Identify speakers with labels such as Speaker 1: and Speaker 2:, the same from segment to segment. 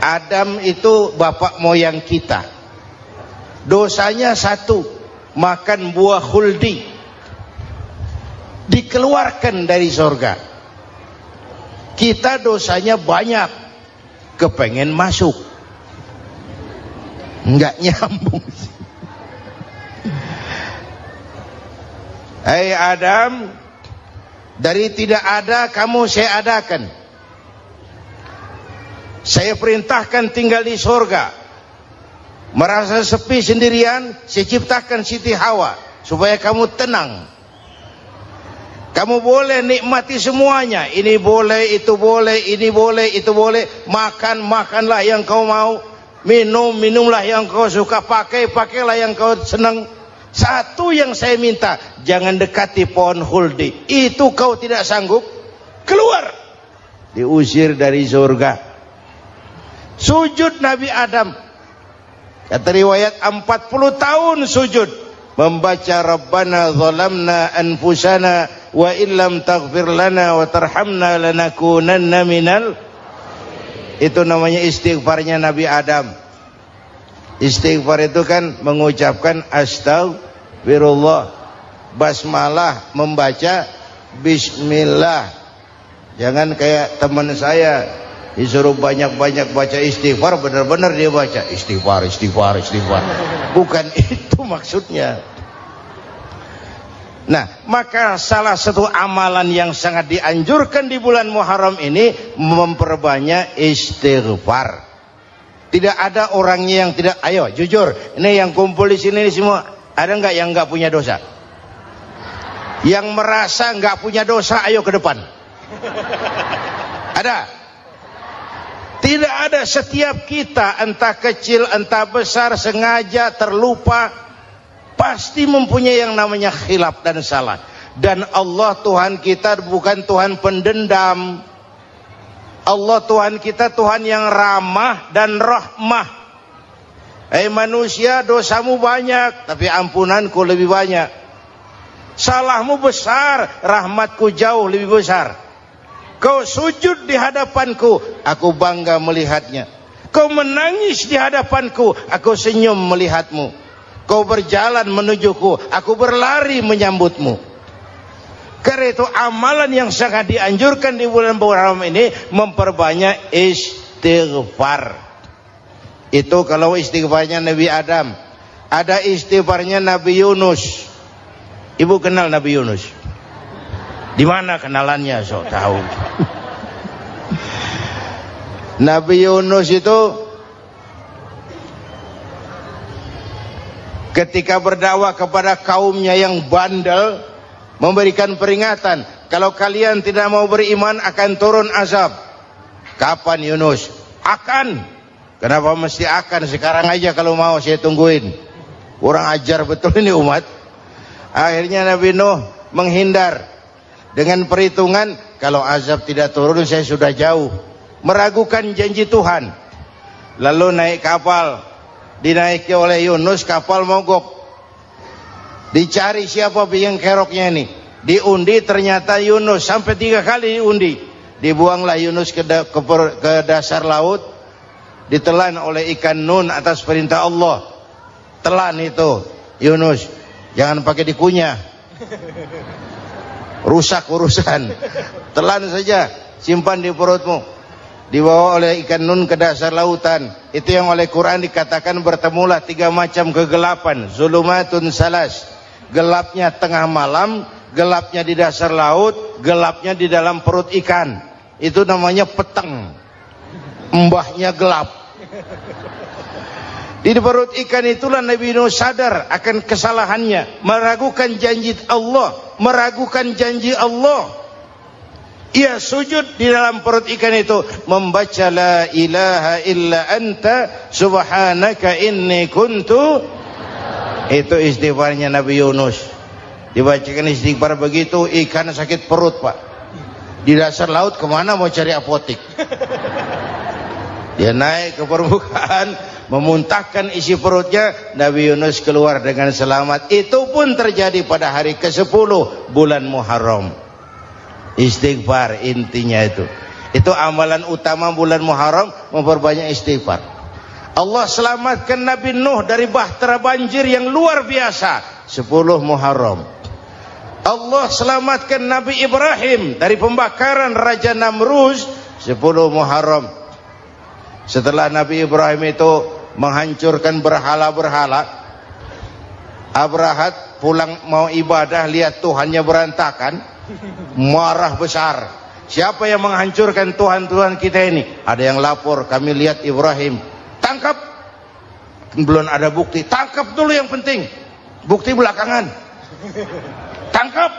Speaker 1: Adam itu bapak moyang kita. Dosanya satu, makan buah khuldi, dikeluarkan dari surga. Kita dosanya banyak, kepengen masuk, nggak nyambung. Hai Adam, dari tidak ada kamu saya adakan. Saya perintahkan tinggal di surga. Merasa sepi sendirian, saya ciptakan Siti Hawa supaya kamu tenang. Kamu boleh nikmati semuanya. Ini boleh, itu boleh, ini boleh, itu boleh. Makan, makanlah yang kau mau. Minum, minumlah yang kau suka. Pakai, pakailah yang kau senang. Satu yang saya minta, jangan dekati pohon khuldi. Itu kau tidak sanggup, keluar. Diusir dari surga. Sujud Nabi Adam, kata riwayat 40 tahun sujud, membaca Rabbana zalamna anfusana wa illam taghfir lana wa tarhamna lanakunanna minal. Itu namanya istighfarnya Nabi Adam. Istighfar itu kan mengucapkan astagfirullah, basmalah, membaca bismillah. Jangan kayak teman saya disuruh banyak-banyak baca istighfar, benar-benar dia baca istighfar, istighfar, istighfar. Bukan itu maksudnya. Nah, maka salah satu amalan yang sangat dianjurkan di bulan Muharram ini memperbanyak istighfar. Tidak ada orangnya yang tidak. Ayo jujur, ini yang kumpul di sini semua, ada nggak yang nggak punya dosa? Yang merasa nggak punya dosa, ayo ke depan. Ada? Tidak ada. Setiap kita, entah kecil entah besar, sengaja terlupa, pasti mempunyai yang namanya khilaf dan salah. Dan Allah Tuhan kita bukan Tuhan pendendam. Allah Tuhan kita Tuhan yang ramah dan rahmah. Manusia, dosamu banyak, tapi ampunanku lebih banyak. Salahmu besar, rahmatku jauh lebih besar. Kau sujud di hadapanku, aku bangga melihatnya. Kau menangis di hadapanku, aku senyum melihatmu. Kau berjalan menujuku, aku berlari menyambutmu. Karena itu amalan yang sangat dianjurkan di bulan Muharram ini memperbanyak istighfar. Itu kalau istighfarnya Nabi Adam. Ada istighfarnya Nabi Yunus. Ibu kenal Nabi Yunus? Di mana kenalannya? Sok tahu. Nabi Yunus itu ketika berdakwah kepada kaumnya yang bandel, memberikan peringatan, kalau kalian tidak mau beriman akan turun azab. Kapan Yunus? Akan. Kenapa mesti akan? Sekarang aja kalau mau, saya tungguin. Kurang ajar betul ini umat. Akhirnya Nabi Nuh menghindar dengan perhitungan, kalau azab tidak turun saya sudah jauh. Meragukan janji Tuhan. Lalu naik kapal, dinaiki oleh Yunus, kapal mogok. Dicari siapa biang keroknya ini. Diundi, ternyata Yunus. Sampai 3 kali diundi. Dibuanglah Yunus ke dasar laut. Ditelan oleh ikan nun atas perintah Allah. Telan itu Yunus. Jangan pakai dikunyah, rusak urusan. Telan saja, simpan di perutmu. Dibawa oleh ikan nun ke dasar lautan. Itu yang oleh Quran dikatakan bertemulah 3 macam kegelapan. Zulumatun salas. Gelapnya tengah malam, gelapnya di dasar laut, gelapnya di dalam perut ikan. Itu namanya peteng. Mbahnya gelap. Di perut ikan itulah Nabi Nuh sadar akan kesalahannya, meragukan janji Allah, meragukan janji Allah. Ia sujud di dalam perut ikan itu, membaca la ilaha illa anta subhanaka inni kuntu. Itu istighfarnya Nabi Yunus. Dibacakan istighfar begitu, ikan sakit perut, Pak. Di dasar laut kemana mau cari apotik? Dia naik ke permukaan, memuntahkan isi perutnya. Nabi Yunus keluar dengan selamat. Itu pun terjadi pada hari ke-10 bulan Muharram. Istighfar intinya itu. Itu amalan utama bulan Muharram, memperbanyak istighfar. Allah selamatkan Nabi Nuh dari bahtera banjir yang luar biasa, 10 Muharram. Allah selamatkan Nabi Ibrahim dari pembakaran Raja Namruz, 10 Muharram. Setelah Nabi Ibrahim itu menghancurkan berhala-berhala, Abrahat pulang mau ibadah, lihat Tuhannya berantakan, marah besar. Siapa yang menghancurkan Tuhan-Tuhan kita ini? Ada yang lapor, kami lihat Ibrahim. Tangkap. Belum ada bukti, tangkap dulu yang penting, bukti belakangan. Tangkap.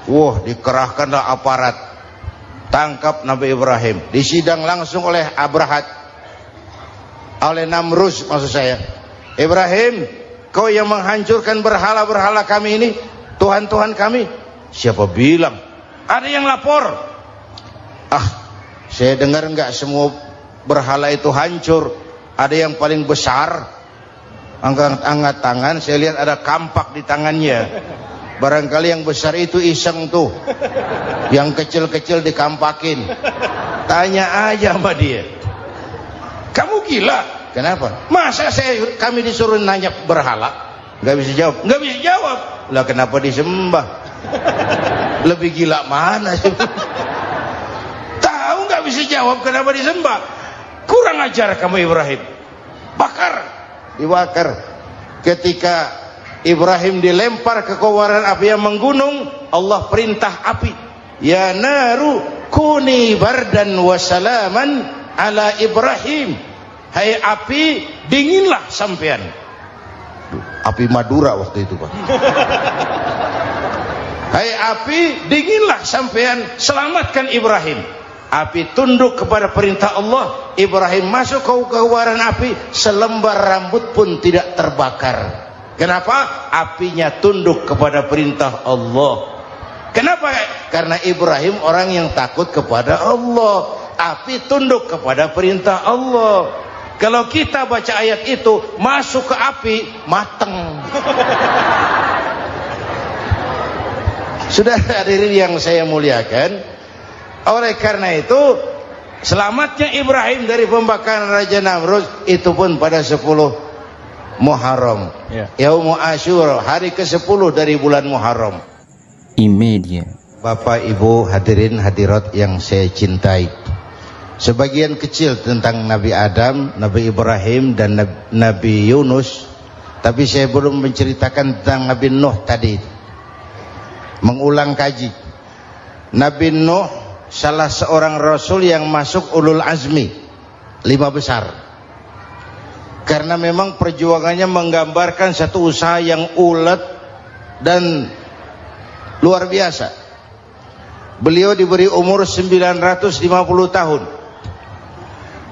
Speaker 1: Wah, dikerahkanlah aparat, tangkap Nabi Ibrahim, disidang langsung oleh Abrahat, oleh Namruz maksud saya. Ibrahim, kau yang menghancurkan berhala-berhala kami ini, Tuhan-Tuhan kami. Siapa bilang? Ada yang lapor. Saya dengar enggak semua berhala itu hancur. Ada yang paling besar, angkat tangan, saya lihat ada kampak di tangannya. Barangkali yang besar itu iseng tuh, yang kecil-kecil dikampakin. Tanya aja sama dia, kamu gila? Kenapa? Masa kami disuruh nanya berhala? Nggak bisa jawab. Nggak bisa jawab. Lah kenapa disembah? Lebih gila mana sih? Tahu nggak bisa jawab kenapa disembah? Kurang ajar kamu Ibrahim. Bakar, dibakar. Ketika Ibrahim dilempar ke kobaran api yang menggunung, Allah perintah api, ya naru kuni bardan wa salaman ala Ibrahim. Hai api, dinginlah sampean. Api Madura waktu itu, Pak. Hai api, dinginlah sampean, selamatkan Ibrahim. Api tunduk kepada perintah Allah. Ibrahim masuk ke kobaran api, selembar rambut pun tidak terbakar. Kenapa? Apinya tunduk kepada perintah Allah. Kenapa? Karena Ibrahim orang yang takut kepada Allah. Api tunduk kepada perintah Allah. Kalau kita baca ayat itu, masuk ke api, mateng. Sudah hadirin yang saya muliakan, oleh karena itu selamatnya Ibrahim dari pembakaran Raja Namruz itu pun pada 10 Muharram, Yaumul Asyura, hari ke-10 dari bulan Muharram.
Speaker 2: Imedia.
Speaker 1: Bapak Ibu hadirin hadirat yang saya cintai, sebagian kecil tentang Nabi Adam, Nabi Ibrahim dan Nabi Yunus, tapi saya belum menceritakan tentang Nabi Nuh tadi. Mengulang kaji. Nabi Nuh salah seorang rasul yang masuk ulul azmi, 5 besar. Karena memang perjuangannya menggambarkan satu usaha yang ulet dan luar biasa. Beliau diberi umur 950 tahun.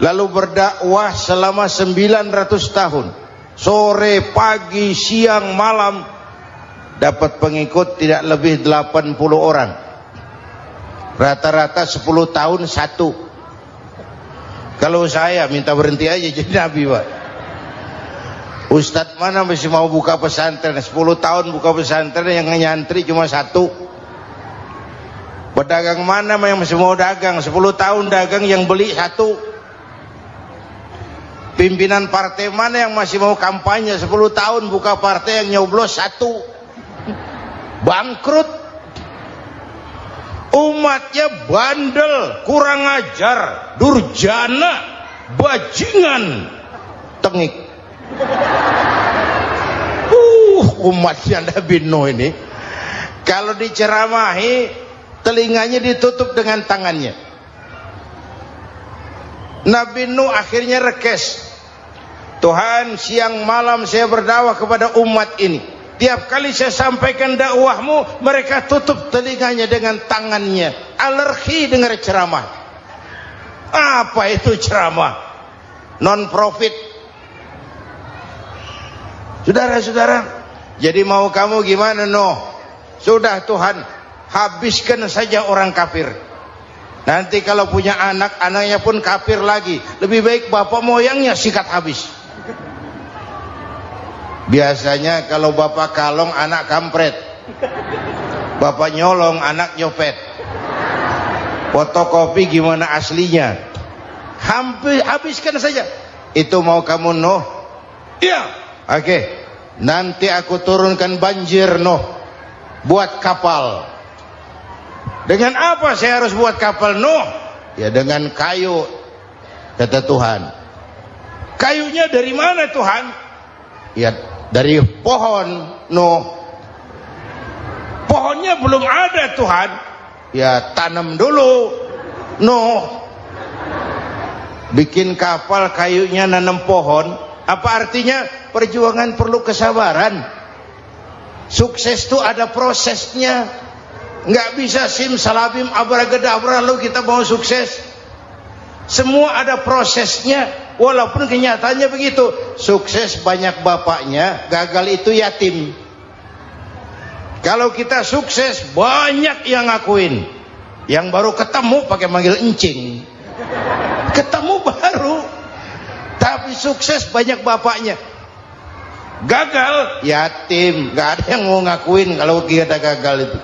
Speaker 1: Lalu berdakwah selama 900 tahun. Sore, pagi, siang, malam, dapat pengikut tidak lebih 80 orang. Rata-rata 10 tahun satu. Kalau saya minta berhenti aja jadi nabi, Pak. Ustadz mana masih mau buka pesantren? 10 tahun buka pesantren, yang nyantri cuma satu. Pedagang mana yang masih mau dagang? 10 tahun dagang, yang beli satu. Pimpinan partai mana yang masih mau kampanye? 10 tahun buka partai, yang nyoblos satu. Bangkrut. Umatnya bandel, kurang ajar, durjana, bajingan, tengik. Umatnya Nabi Nuh ini kalau diceramahi, telinganya ditutup dengan tangannya. Nabi Nuh akhirnya rekes. Tuhan, siang malam saya berdakwah kepada umat ini. Tiap kali saya sampaikan dakwahmu, mereka tutup telinganya dengan tangannya. Alergi dengar ceramah. Apa itu ceramah? Non profit. Saudara-saudara, jadi mau kamu gimana, Nuh? Sudah Tuhan, habiskan saja orang kafir. Nanti kalau punya anak, anaknya pun kafir lagi. Lebih baik bapak moyangnya sikat habis. Biasanya kalau bapak kalong, anak kampret. Bapak nyolong, anak nyopet. Fotokopi gimana aslinya? Hampir habiskan saja. Itu mau kamu Nuh? Iya. Oke. Nanti aku turunkan banjir Nuh. Buat kapal. Dengan apa saya harus buat kapal Nuh? Ya dengan kayu, kata Tuhan. Kayunya dari mana Tuhan? Ya dari pohon Nuh. Pohonnya belum ada Tuhan. Ya tanam dulu Nuh. Bikin kapal kayunya nanam pohon. Apa artinya? Perjuangan perlu kesabaran. Sukses itu ada prosesnya. Nggak bisa simsalabim abracadabra lalu kita mau sukses. Semua ada prosesnya. Walaupun kenyataannya begitu. Sukses banyak bapaknya, gagal itu yatim. Kalau kita sukses banyak yang ngakuin. Yang baru ketemu pakai manggil encing. Ketemu baru. Tapi sukses banyak bapaknya. Gagal yatim, nggak ada yang mau ngakuin kalau kita gagal itu.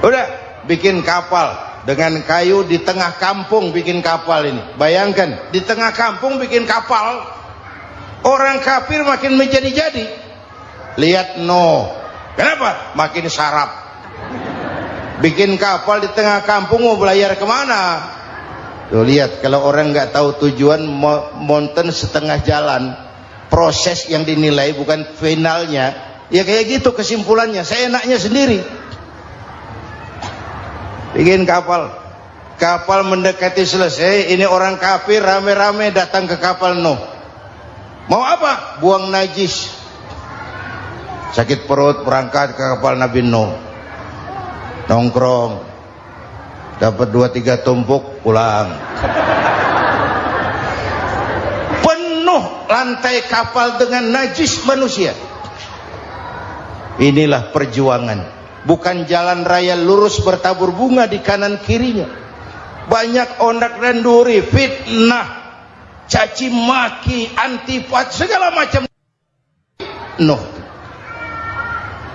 Speaker 1: Udah bikin kapal dengan kayu di tengah kampung, bikin kapal ini. Bayangkan di tengah kampung bikin kapal. Orang kafir makin menjadi-jadi. Lihat Nuh, kenapa? Makin sarap. Bikin kapal di tengah kampung mau belayar kemana? Tuh lihat, kalau orang nggak tahu tujuan, mountain setengah jalan. Proses yang dinilai bukan finalnya. Ya kayak gitu kesimpulannya. Saya enaknya sendiri. Bikin kapal. Kapal mendekati selesai. Ini orang kafir rame-rame datang ke kapal Nuh. Mau apa? Buang najis. Sakit perut berangkat ke kapal Nabi Nuh. Nongkrong. Dapat 2-3 tumpuk pulang. Penuh lantai kapal dengan najis manusia. Inilah perjuangan. Bukan jalan raya lurus bertabur bunga di kanan kirinya. Banyak ondak dan duri, fitnah, caci maki, antipat, segala macam. Nuh.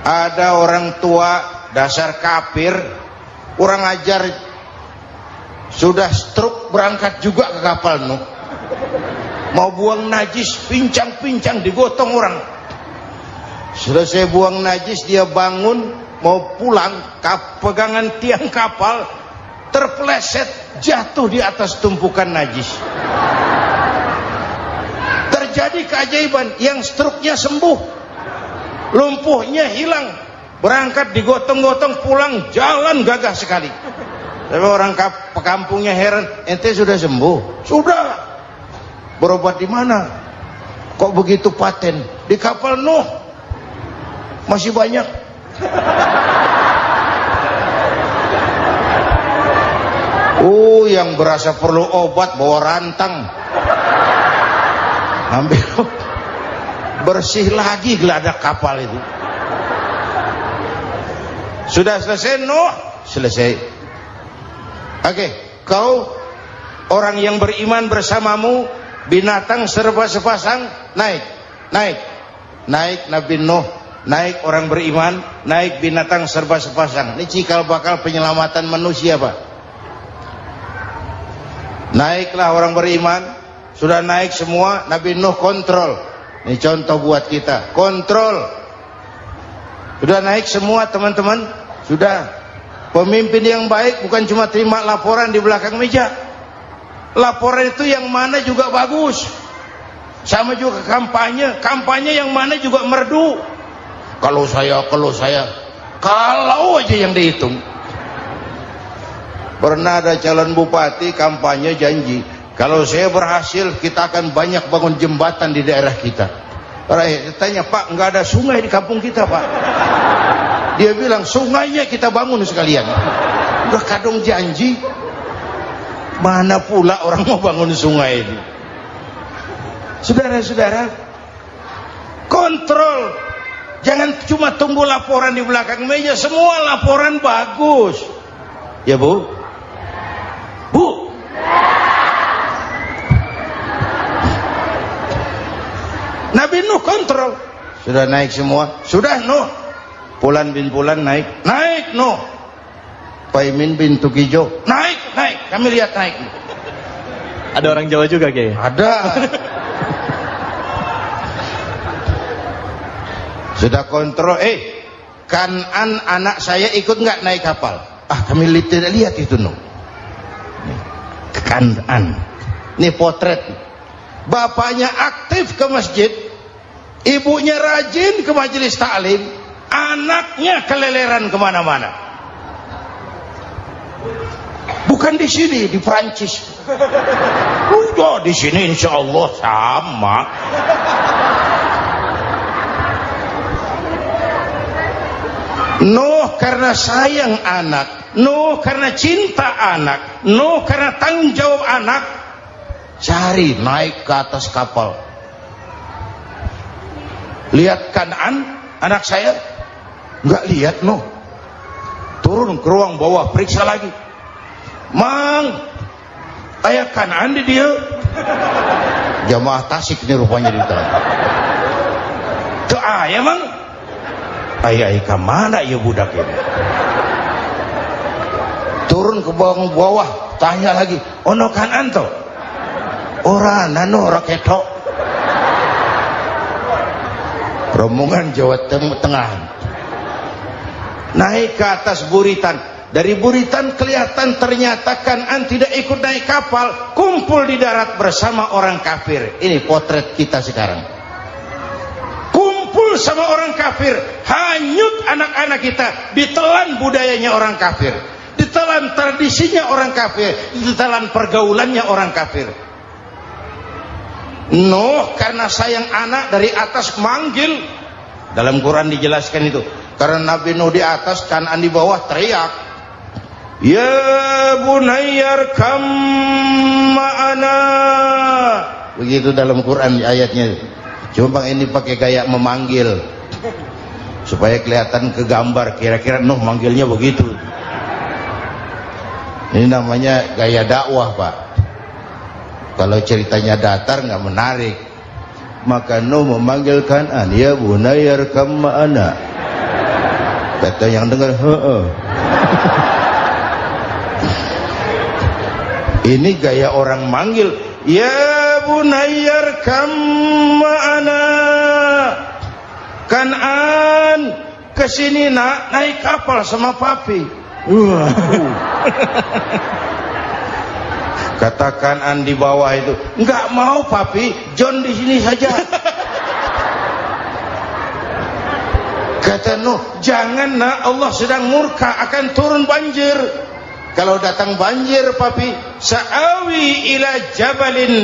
Speaker 1: Ada orang tua dasar kafir, kurang ajar, sudah stroke berangkat juga ke kapal Nuh. Mau buang najis, pincang-pincang digotong orang. Selesai buang najis dia bangun mau pulang, pegangan tiang kapal terpeleset jatuh di atas tumpukan najis. Terjadi keajaiban, yang stroke-nya sembuh, lumpuhnya hilang, berangkat digotong-gotong pulang, jalan gagah sekali. Tapi orang kampungnya heran, ente sudah sembuh? Sudah. Berobat di mana? Kok begitu paten? Di kapal Nuh. Masih banyak. Yang berasa perlu obat bawa rantang. Ambil bersih lagi geladak kapal itu. Sudah selesai Nuh? Selesai. Oke, kau orang yang beriman bersamamu, binatang serba sepasang, naik Nabi Nuh, naik orang beriman, naik binatang serba sepasang. Ini cikal bakal penyelamatan manusia, Pak. Naiklah orang beriman, sudah naik semua, Nabi Nuh kontrol. Ini contoh buat kita, kontrol. Sudah naik semua teman-teman, sudah. Pemimpin yang baik bukan cuma terima laporan di belakang meja. Laporan itu yang mana juga bagus. Sama juga kampanye, kampanye yang mana juga merdu. Kalau saya, kalau aja yang dihitung. Pernah ada calon bupati kampanye janji, kalau saya berhasil kita akan banyak bangun jembatan di daerah kita. Rakyat tanya, Pak, nggak ada sungai di kampung kita, Pak. Dia bilang, sungainya kita bangun sekalian. Udah kadung janji, mana pula orang mau bangun sungai ini. Saudara-saudara, kontrol. Jangan cuma tunggu laporan di belakang meja, semua laporan bagus. Ya Bu? Bu? Nabi Nuh kontrol. Sudah naik semua? Sudah Nuh. Pulan bin Pulan naik Nuh. Paimin bintu Kijo. Naik, kami lihat naik.
Speaker 2: Ada orang Jawa juga Kiai?
Speaker 1: Ada. Sudah kontrol, Kanan anak saya ikut nggak naik kapal? Kami tidak lihat itu Kanan. Ini potret. Bapaknya aktif ke masjid, ibunya rajin ke majelis taklim, anaknya keleleran kemana-mana. Bukan di sini, di Prancis. Udah di sini insya Allah sama. Nuh karena sayang anak, Nuh karena cinta anak, Nuh karena tanggung jawab anak, cari naik ke atas kapal. Lihat Kanan, anak saya, nggak lihat Nuh. Turun ke ruang bawah, periksa lagi. Mang, ayah Kanan di dia. Jamaah Tasik ini rupanya di tangan. Tuh ayah mang. Ayah ke mana ya budak ini? Turun ke bawah, tanya lagi. Ono Kanan to? Ora nano ora ketok. Rombongan Jawa Tengah. Naik ke atas buritan. Dari buritan kelihatan ternyata Kanan tidak ikut naik kapal, kumpul di darat bersama orang kafir. Ini potret kita sekarang. Kumpul sama orang kafir, hanyut anak-anak kita, ditelan budayanya orang kafir, ditelan tradisinya orang kafir, ditelan pergaulannya orang kafir. Nuh karena sayang anak dari atas manggil. Dalam Quran dijelaskan itu. Karena Nabi Nuh di atas, Kanan di bawah, teriak, ya bunayyar kam ma'ana. Begitu dalam Quran ayatnya. Cuma bang ini pakai gaya memanggil supaya kelihatan kegambar, kira-kira Nuh manggilnya begitu. Ini namanya gaya dakwah Pak. Kalau ceritanya datar nggak menarik. Maka Nuh memanggil Kanan, ya bunayyar kam ma'ana. Kata yang dengar, ini gaya orang manggil, ya bunayyar kam ma'ana. Kanan kesini nak, naik kapal sama papi. Kata Kanan di bawah itu, nggak mau papi, John di sini saja. Kata Nuh, jangan nak, Allah sedang murka, akan turun banjir. Kalau datang banjir papi, sa'awi ila jabalin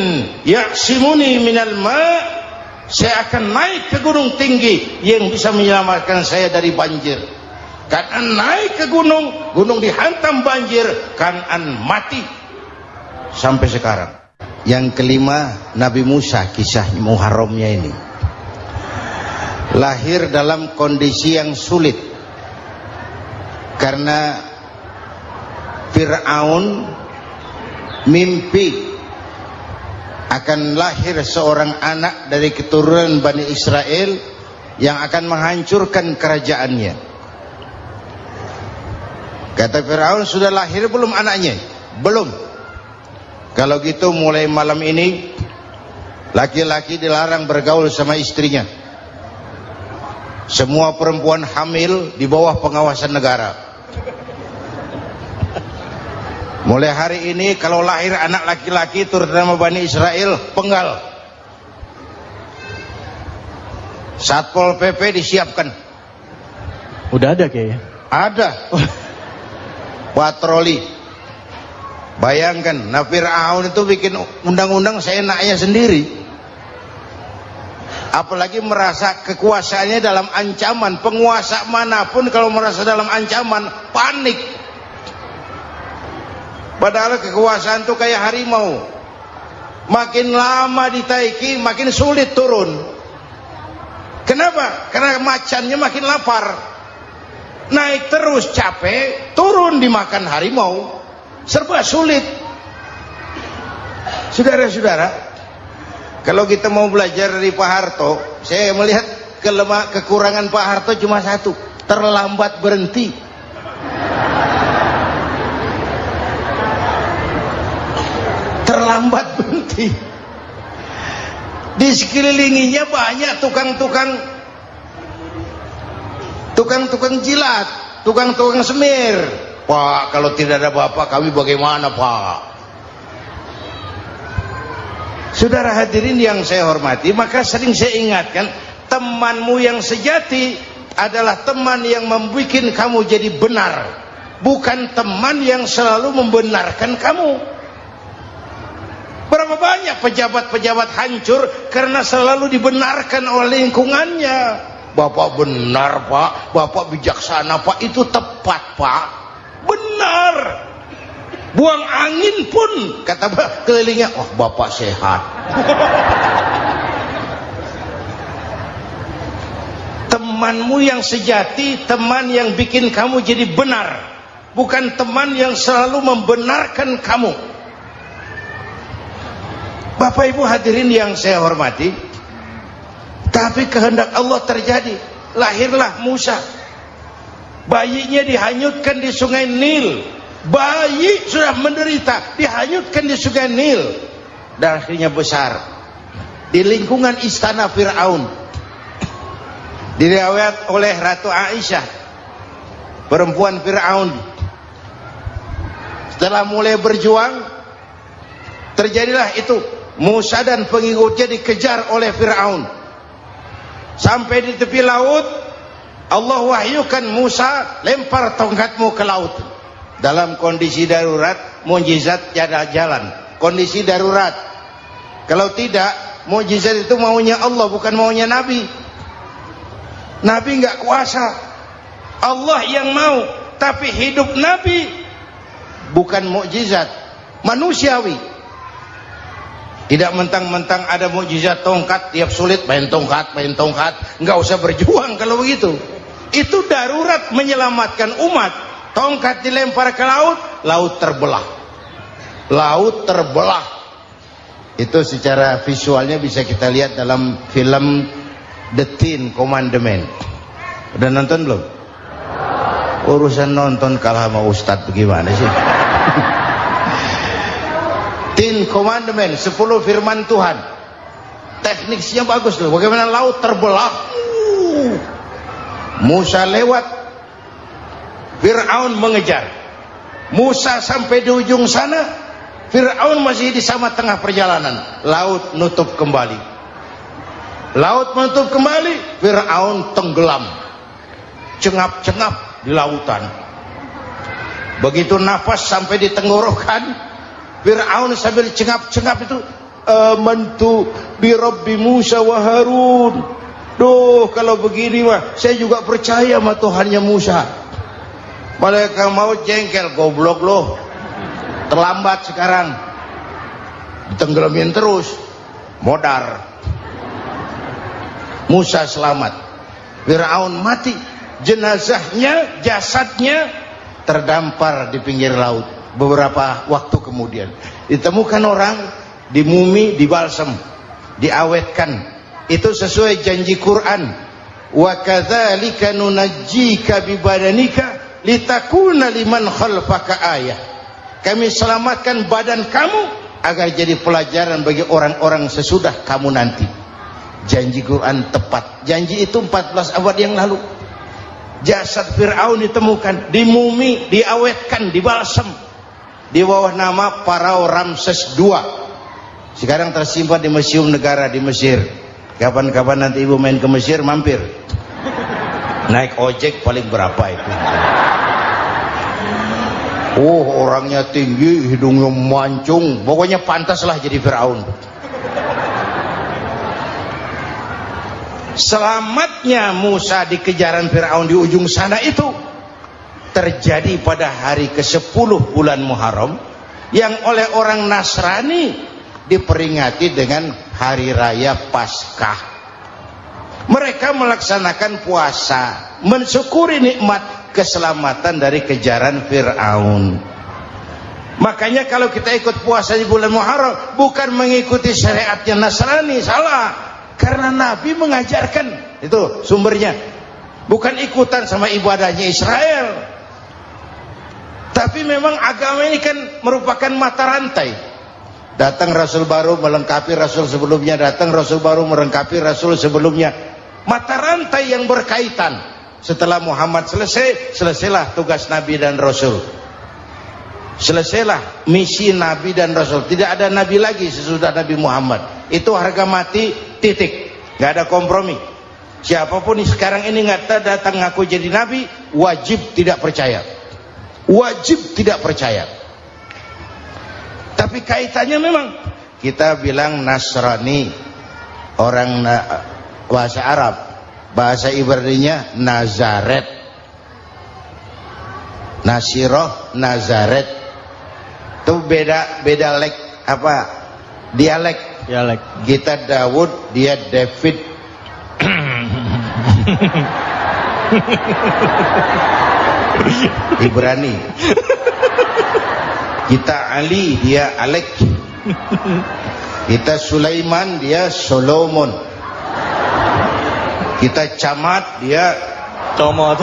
Speaker 1: ya'simuni minal ma', saya akan naik ke gunung tinggi yang bisa menyelamatkan saya dari banjir. Kanan naik ke gunung, gunung dihantam banjir, Kanan mati sampai sekarang. Yang kelima, Nabi Musa, kisah Muharramnya ini. Lahir dalam kondisi yang sulit karena Fir'aun mimpi akan lahir seorang anak dari keturunan Bani Israel yang akan menghancurkan kerajaannya. Kata Fir'aun, sudah lahir belum anaknya? Belum. Kalau gitu mulai malam ini laki-laki dilarang bergaul sama istrinya. Semua perempuan hamil di bawah pengawasan negara. Mulai hari ini kalau lahir anak laki-laki terutama Bani Israel, penggal. Satpol PP disiapkan.
Speaker 2: Udah ada kayaknya.
Speaker 1: Ada. Patroli. Bayangkan, Fir'aun itu bikin undang-undang seenaknya sendiri. Apalagi merasa kekuasaannya dalam ancaman. Penguasa manapun kalau merasa dalam ancaman, panik. Padahal kekuasaan itu kayak harimau, makin lama ditaiki makin sulit turun. Kenapa? Karena macannya makin lapar. Naik terus capek, turun dimakan harimau, serba sulit. Saudara-saudara, kalau kita mau belajar dari Pak Harto, saya melihat kekurangan Pak Harto cuma satu, terlambat berhenti. terlambat berhenti. Di sekelilinginya banyak tukang-tukang jilat, tukang-tukang semir. Pak, kalau tidak ada bapak kami bagaimana, Pak? Saudara hadirin yang saya hormati, maka sering saya ingatkan, temanmu yang sejati adalah teman yang membuat kamu jadi benar, bukan teman yang selalu membenarkan kamu. Berapa banyak pejabat-pejabat hancur karena selalu dibenarkan oleh lingkungannya. Bapak benar, Pak. Bapak bijaksana, Pak. Itu tepat, Pak. Benar. Buang angin pun kata kelilingnya, oh Bapak sehat. Temanmu yang sejati, teman yang bikin kamu jadi benar, bukan teman yang selalu membenarkan kamu. Bapak Ibu hadirin yang saya hormati, tapi kehendak Allah terjadi. Lahirlah Musa. Bayinya dihanyutkan di sungai Nil. Bayi sudah menderita, dihanyutkan di sungai Nil. Dan akhirnya besar di lingkungan istana Fir'aun. Diriwayat oleh Ratu Aisyah, perempuan Fir'aun, setelah mulai berjuang, terjadilah itu. Musa dan pengikutnya dikejar oleh Fir'aun. Sampai di tepi laut, Allah wahyukan Musa, lempar tongkatmu ke laut. Dalam kondisi darurat, mukjizat tiada jalan. Kondisi darurat. Kalau tidak, mukjizat itu maunya Allah, bukan maunya Nabi. Nabi nggak kuasa. Allah yang mau. Tapi hidup Nabi bukan mukjizat, manusiawi. Tidak mentang-mentang ada mukjizat tongkat, tiap sulit main tongkat. Nggak usah berjuang kalau begitu. Itu darurat menyelamatkan umat. Tongkat dilempar ke laut, laut terbelah. Laut terbelah. Itu secara visualnya bisa kita lihat dalam film The Ten Commandments. Udah nonton belum? Urusan nonton kalah sama Ustadz bagaimana sih? Ten Commandments, 10 firman Tuhan. Tekniknya bagus loh. Bagaimana laut terbelah. Musa lewat, Fir'aun mengejar. Musa sampai di ujung sana, Fir'aun masih di sama tengah perjalanan. Laut nutup kembali. Laut menutup kembali, Fir'aun tenggelam. Cengap-cengap di lautan. Begitu nafas sampai di tenggorokan, Fir'aun sambil cengap-cengap itu, amantu bi Rabbi Musa wa Harun. Duh, kalau begini mah saya juga percaya sama Tuhannya Musa. Malaikat maut jengkel, goblok loh. Terlambat sekarang. Ditenggelamin terus. Modar. Musa selamat. Fir'aun mati. Jenazahnya, jasadnya terdampar di pinggir laut. Beberapa waktu kemudian ditemukan orang, dimumi, dibalsem, diawetkan. Itu sesuai janji Quran. Wa kadzalika nunajjika bi badanika litakuna liman khalfaka ayah. Kami selamatkan badan kamu agar jadi pelajaran bagi orang-orang sesudah kamu nanti. Janji Quran tepat. Janji itu 14 abad yang lalu. Jasad Fir'aun ditemukan, dimumi, diawetkan, dibalsem di bawah nama Farao Ramses II. Sekarang tersimpan di Museum Negara di Mesir. Kapan-kapan nanti ibu main ke Mesir, mampir. Naik ojek paling berapa itu? Oh, orangnya tinggi, hidungnya mancung, pokoknya pantaslah jadi Fir'aun. Selamatnya Musa di kejaran Fir'aun di ujung sana itu terjadi pada hari ke-10 bulan Muharram, yang oleh orang Nasrani diperingati dengan hari raya Paskah. Mereka melaksanakan puasa, mensyukuri nikmat keselamatan dari kejaran Fir'aun. Makanya kalau kita ikut puasa di bulan Muharram, bukan mengikuti syariatnya Nasrani, salah. Karena Nabi mengajarkan, itu sumbernya. Bukan ikutan sama ibadahnya Israel. Tapi memang agama ini kan merupakan mata rantai. Datang Rasul baru melengkapi Rasul sebelumnya, datang Rasul baru melengkapi Rasul sebelumnya. Mata rantai yang berkaitan. Setelah Muhammad selesai, selesailah tugas Nabi dan Rasul. Selesailah misi Nabi dan Rasul. Tidak ada Nabi lagi sesudah Nabi Muhammad. Itu harga mati, titik. Gak ada kompromi. Siapapun sekarang ini nggak datang ngaku jadi Nabi, wajib tidak percaya. Wajib tidak percaya. Tapi kaitannya memang kita bilang Nasrani, orang bahasa Arab, bahasa Ibraninya Nazaret, Nasiroh, Nazaret. Itu beda dialek. Kita Daud, dia David. Ibrani. Kita Ali, dia Alek. Kita Sulaiman, dia Solomon. Kita Camat, dia
Speaker 2: Comot.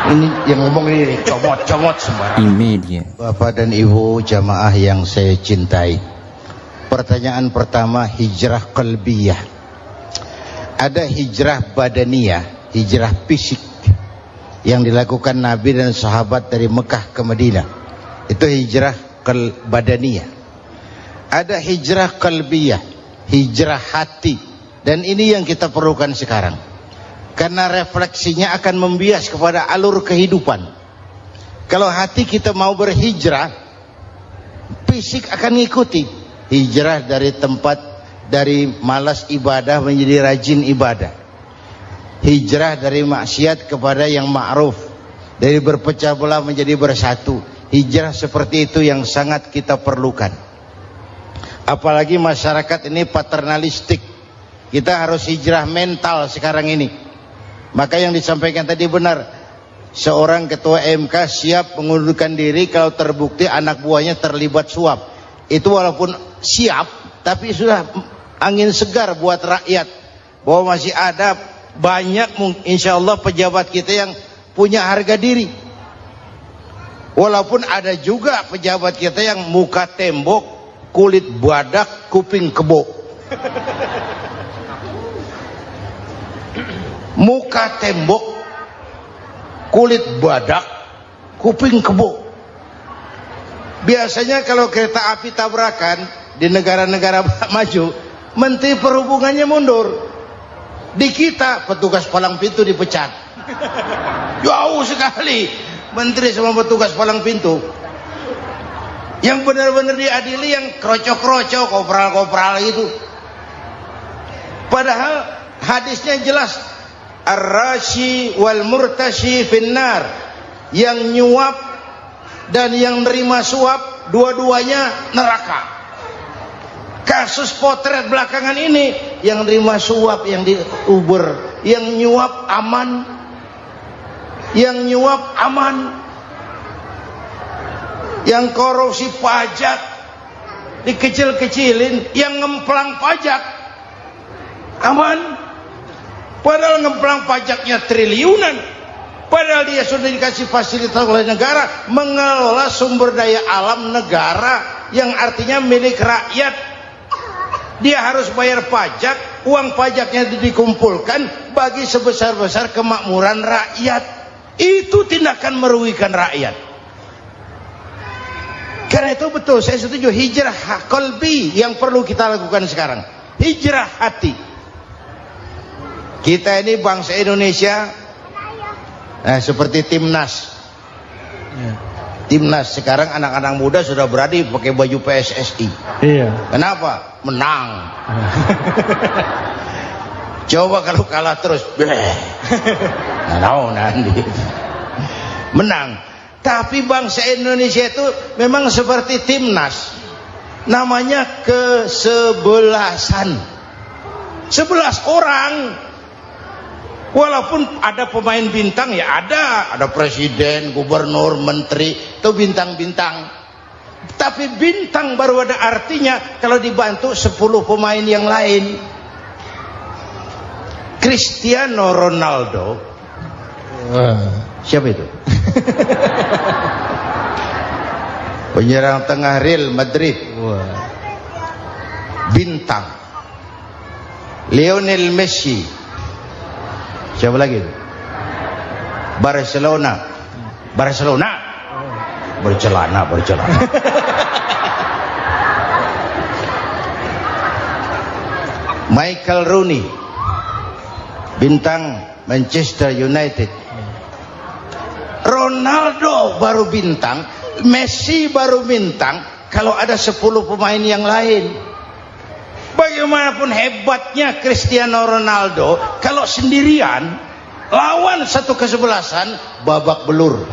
Speaker 1: Ini yang ngomong ini comot sembarang.
Speaker 3: Media.
Speaker 1: Bapak dan Ibu jamaah yang saya cintai, pertanyaan pertama, hijrah qalbiyah. Ada hijrah badaniyah, hijrah fisik yang dilakukan Nabi dan sahabat dari Mekah ke Madinah. Itu hijrah badaniyah. Ada hijrah qalbiyah, hijrah hati. Dan ini yang kita perlukan sekarang. Karena refleksinya akan membias kepada alur kehidupan. Kalau hati kita mau berhijrah, fisik akan ngikuti. Hijrah dari tempat, dari malas ibadah menjadi rajin ibadah. Hijrah dari maksiat kepada yang ma'ruf, dari berpecah belah menjadi bersatu. Hijrah seperti itu yang sangat kita perlukan. Apalagi masyarakat ini paternalistik. Kita harus hijrah mental sekarang ini. Maka yang disampaikan tadi benar. Seorang ketua MK siap mengundurkan diri kalau terbukti anak buahnya terlibat suap. Itu walaupun siap, tapi sudah angin segar buat rakyat. Bahwa masih ada banyak insya Allah pejabat kita yang punya harga diri. Walaupun ada juga pejabat kita yang muka tembok, kulit badak, kuping kebo. Muka tembok, kulit badak, kuping kebo. Biasanya kalau kereta api tabrakan di negara-negara maju, Menteri Perhubungannya mundur. Di kita petugas palang pintu dipecat. Jauh sekali menteri sama petugas palang pintu. Yang benar-benar diadili yang krocok-krocok, kopral-kopral itu. Padahal hadisnya jelas, ar-rashi wal murtashi finnar. Yang nyuap dan yang nerima suap, dua-duanya neraka. Kasus potret belakangan ini, yang nerima suap, yang diuber, yang nyuap aman. Yang nyuap aman, yang korupsi pajak dikecil-kecilin, yang ngemplang pajak aman. Padahal ngemplang pajaknya triliunan. Padahal dia sudah dikasih fasilitas oleh negara mengelola sumber daya alam negara yang artinya milik rakyat. Dia harus bayar pajak, uang pajaknya dikumpulkan bagi sebesar-besar kemakmuran rakyat. Itu tindakan merugikan rakyat. Karena itu betul, saya setuju, hijrah qalbi yang perlu kita lakukan sekarang. Hijrah hati. Kita ini bangsa Indonesia, seperti timnas. Timnas sekarang anak-anak muda sudah berani pakai baju PSSI.
Speaker 2: Iya.
Speaker 1: Kenapa? Menang. Coba kalau kalah terus, nanti menang. Tapi bangsa Indonesia itu memang seperti timnas, namanya kesebelasan, 11 orang. Walaupun ada pemain bintang, ya ada presiden, gubernur, menteri, itu bintang-bintang. Tapi bintang baru ada artinya kalau dibantu 10 pemain yang lain. Cristiano Ronaldo, siapa itu? Penyerang tengah Real Madrid,
Speaker 2: Wah.
Speaker 1: bintang. Lionel Messi. Siapa lagi? Barcelona. Bercelana. Michael Rooney, bintang Manchester United. Ronaldo baru bintang, Messi baru bintang kalau ada 10 pemain yang lain. Bagaimanapun hebatnya Cristiano Ronaldo, kalau sendirian lawan satu kesebelasan, babak belur.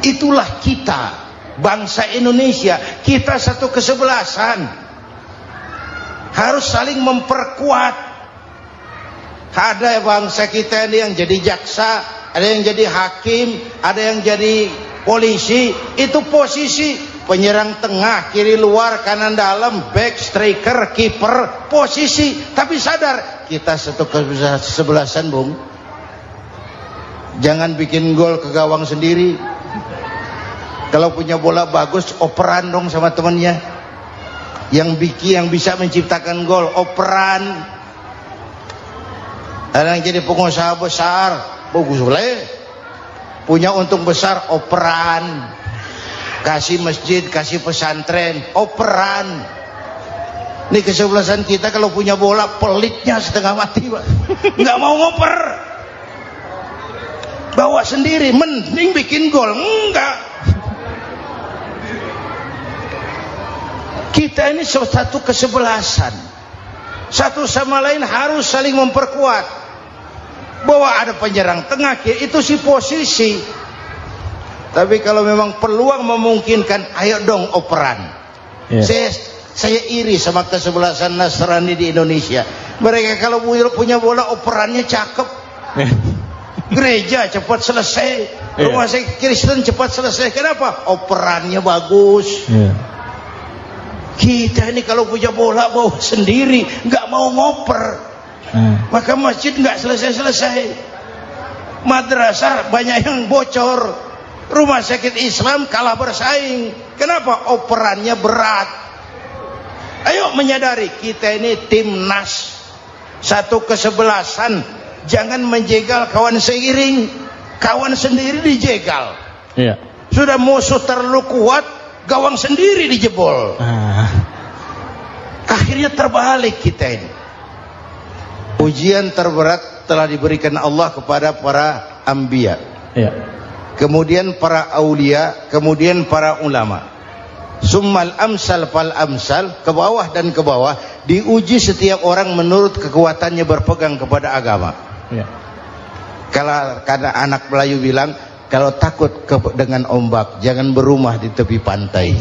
Speaker 1: Itulah kita, bangsa Indonesia. Kita satu kesebelasan, harus saling memperkuat. Ada bangsa kita ini yang jadi jaksa, ada yang jadi hakim, ada yang jadi polisi. Itu posisi penyerang tengah, kiri luar, kanan dalam, back, striker, kiper, posisi. Tapi sadar kita satu kesebelasan, Bung. Jangan bikin gol ke gawang sendiri. Kalau punya bola bagus, operan dong sama temannya. Yang bisa menciptakan gol, operan. Ada yang jadi pengusaha besar, bagus boleh. Punya untung besar, operan. Kasih masjid, kasih pesantren, operan. Ini kesebelasan kita kalau punya bola pelitnya setengah mati, Pak. Nggak mau ngoper. Bawa sendiri, mending bikin gol. Enggak. Kita ini satu kesebelasan, satu sama lain harus saling memperkuat. Bahwa ada penyerang tengah kiri, itu si posisi. Tapi kalau memang peluang memungkinkan, ayo dong operan. Saya iri sama kesebelasan Nasrani di Indonesia. Mereka kalau punya bola, operannya cakep. Gereja cepat selesai, rumah sakit Kristen cepat selesai. Kenapa? Operannya bagus. Kita ini kalau punya bola bawa sendiri, nggak mau ngoper, maka masjid nggak selesai-selesai, madrasah banyak yang bocor, rumah sakit Islam kalah bersaing. Kenapa? Operannya berat. Ayo menyadari kita ini timnas, satu kesebelasan. Jangan menjegal kawan seiring, kawan sendiri dijegal. Sudah musuh terlalu kuat, gawang sendiri dijebol. Akhirnya terbalik kita ini. Ujian terberat telah diberikan Allah kepada para anbiya, kemudian para aulia, kemudian para ulama. Summal amsal fal amsal, ke bawah dan ke bawah, diuji setiap orang menurut kekuatannya berpegang kepada agama. Kalau karena anak Melayu bilang, kalau takut dengan ombak, jangan berumah di tepi pantai.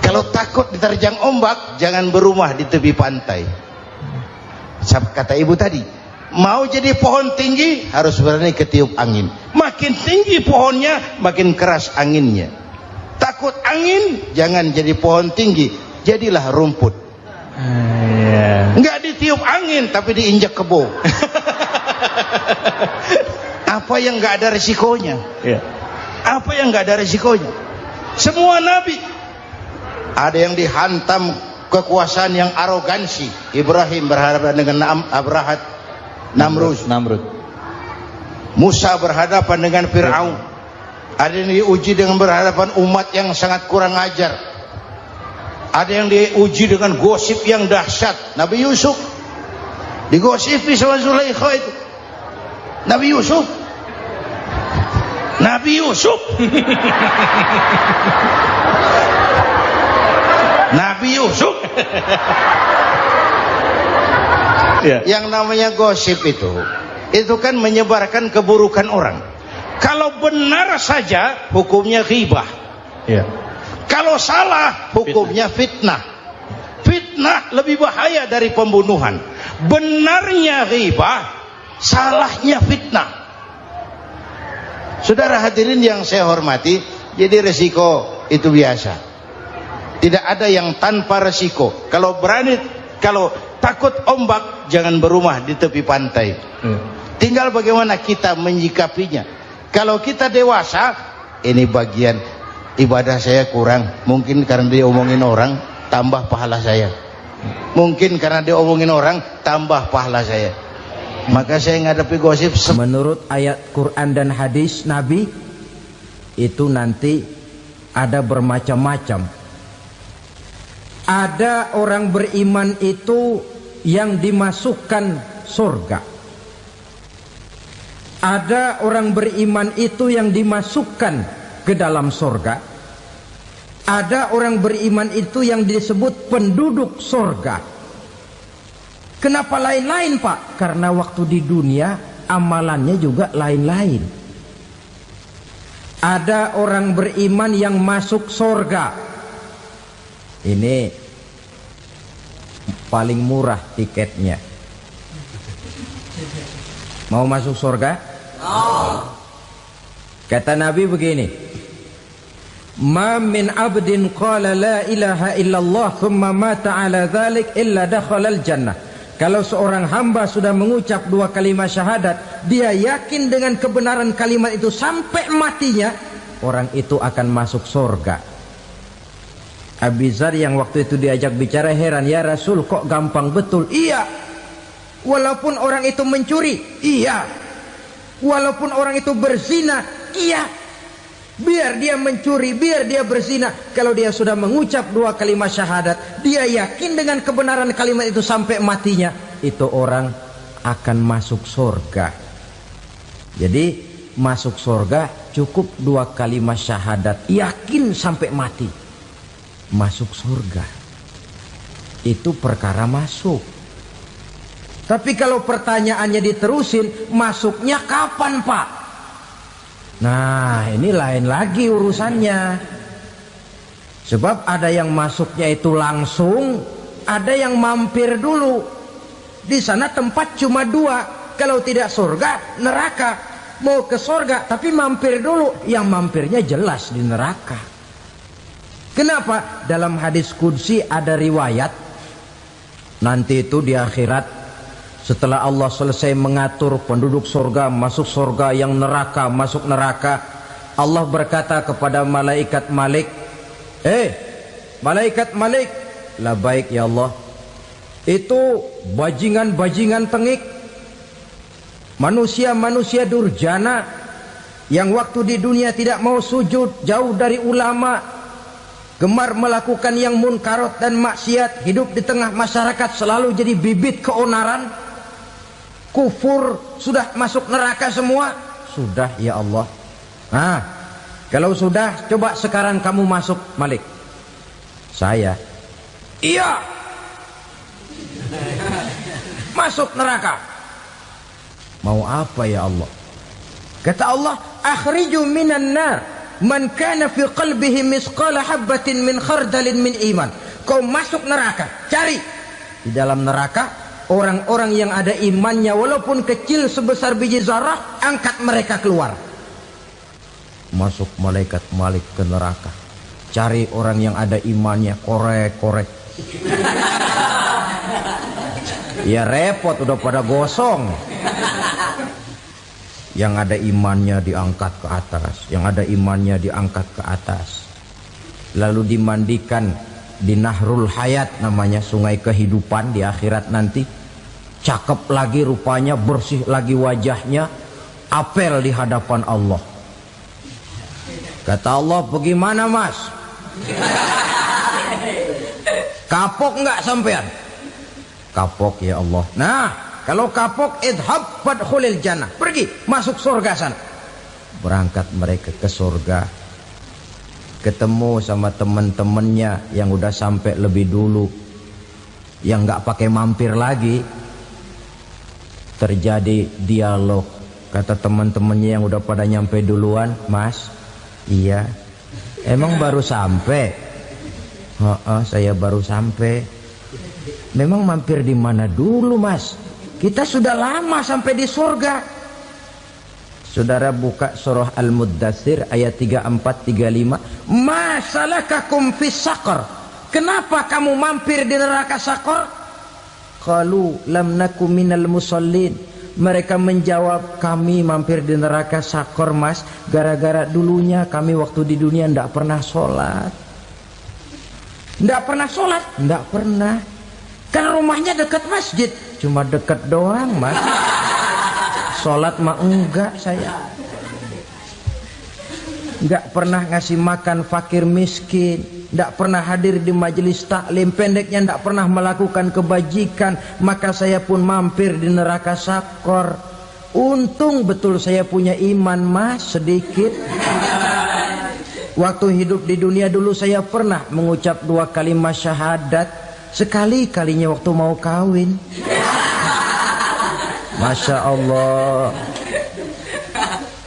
Speaker 1: Kalau takut diterjang ombak, jangan berumah di tepi pantai. Kata ibu tadi, mau jadi pohon tinggi, harus berani ketiup angin. Makin tinggi pohonnya, makin keras anginnya. Takut angin, jangan jadi pohon tinggi, jadilah rumput. Nggak ditiup angin, tapi diinjak kebo. Apa yang nggak ada resikonya? Apa yang nggak ada resikonya? Semua nabi ada yang dihantam kekuasaan yang arogansi. Ibrahim berhadapan dengan Namrud. Musa berhadapan dengan Fir'aun. Ada yang diuji dengan berhadapan umat yang sangat kurang ajar. Ada yang diuji dengan gosip yang dahsyat. Nabi Yusuf digosipi sama Zulaikha itu. Nabi Yusuf Yang namanya gosip itu kan menyebarkan keburukan orang. Kalau benar saja hukumnya ghibah. Kalau salah hukumnya fitnah. Fitnah lebih bahaya dari pembunuhan. Benarnya ghibah, salahnya fitnah. Saudara hadirin yang saya hormati, jadi resiko itu biasa. Tidak ada yang tanpa resiko. Kalau takut ombak, jangan berumah di tepi pantai. Tinggal bagaimana kita menyikapinya. Kalau kita dewasa, ini bagian ibadah saya kurang. Mungkin karena dia omongin orang, tambah pahala saya. Mungkin karena dia omongin orang, tambah pahala saya. Maka saya ngadapi gosip.
Speaker 3: Menurut ayat Quran dan hadis Nabi, itu nanti ada bermacam-macam. Ada orang beriman itu yang dimasukkan surga. Ada orang beriman itu yang dimasukkan ke dalam surga. Ada orang beriman itu yang disebut penduduk surga. Kenapa lain-lain, Pak? Karena waktu di dunia amalannya juga lain-lain. Ada orang beriman yang masuk surga. Ini paling murah tiketnya. Mau masuk surga? Kata Nabi begini, ma min abdin qala la ilaha illallah thumma mata ala dhalik illa dakhalal jannah. Kalau seorang hamba sudah mengucap dua kalimat syahadat, dia yakin dengan kebenaran kalimat itu sampai matinya, orang itu akan masuk surga. Abi Dzar yang waktu itu diajak bicara heran, ya Rasul kok gampang betul? Iya. Walaupun orang itu mencuri, iya. Walaupun orang itu berzina, iya. Biar dia mencuri, biar dia berzina, kalau dia sudah mengucap dua kalimat syahadat, dia yakin dengan kebenaran kalimat itu sampai matinya, itu orang akan masuk surga. Jadi masuk surga cukup dua kalimat syahadat, yakin sampai mati, masuk surga. Itu perkara masuk. Tapi kalau pertanyaannya diterusin, masuknya kapan, Pak? Nah, ini lain lagi urusannya. Sebab ada yang masuknya itu langsung, ada yang mampir dulu. Di sana tempat cuma dua, kalau tidak surga, neraka. Mau ke surga tapi mampir dulu, yang mampirnya jelas di neraka. Kenapa? Dalam hadis qudsi ada riwayat, nanti itu di akhirat, setelah Allah selesai mengatur penduduk surga masuk surga, yang neraka masuk neraka, Allah berkata kepada malaikat Malik, malaikat Malik, labaik ya Allah, itu bajingan-bajingan tengik, manusia-manusia durjana yang waktu di dunia tidak mau sujud, jauh dari ulama, gemar melakukan yang munkarat dan maksiat, hidup di tengah masyarakat selalu jadi bibit keonaran, kufur, sudah masuk neraka semua. Sudah ya Allah. Nah, kalau sudah, coba sekarang kamu masuk, Malik. Saya, iya, masuk neraka. Mau apa ya Allah? Kata Allah, akhriju minan nar man kana fi qalbihi misqala habatin min khardalin min iman. Kau masuk neraka, cari di dalam neraka orang-orang yang ada imannya walaupun kecil sebesar biji zarah, angkat mereka keluar. Masuk malaikat Malik ke neraka, cari orang yang ada imannya, korek-korek. Ya repot, udah pada gosong. Yang ada imannya diangkat ke atas, yang ada imannya diangkat ke atas, lalu dimandikan di Nahrul Hayat, namanya sungai kehidupan di akhirat nanti. Cakep lagi rupanya, bersih lagi wajahnya, apel di hadapan Allah. Kata Allah, bagaimana mas? Kapok nggak sampean? Kapok ya Allah. Nah, kalau kapok, idhab fadkhulil jannah, pergi masuk surga sana. Berangkat mereka ke surga, ketemu sama teman-temannya yang udah sampai lebih dulu, yang nggak pakai mampir lagi. Terjadi dialog. Kata teman-temannya yang udah pada nyampe duluan, mas, iya, emang baru sampai? Saya baru sampai. Memang mampir di mana dulu mas? Kita sudah lama sampai di surga. Saudara buka surah Al-Muddatsir ayat 34-35. Ma salakakum fis saqar? Kenapa kamu mampir di neraka Saqar? Qalu lam naku minal musallin. Mereka menjawab, kami mampir di neraka Sakor mas, gara-gara dulunya kami waktu di dunia tidak pernah sholat. Tidak pernah sholat? Tidak pernah. Kan rumahnya dekat masjid, cuma dekat doang mas. Sholat mah enggak saya. Enggak pernah ngasih makan fakir miskin, enggak pernah hadir di majelis taklim, pendeknya enggak pernah melakukan kebajikan, maka saya pun mampir di neraka Sakor. Untung betul saya punya iman mas sedikit. Waktu hidup di dunia dulu saya pernah mengucap 2 kalimat syahadat, sekali-kalinya waktu mau kawin. Masya Allah.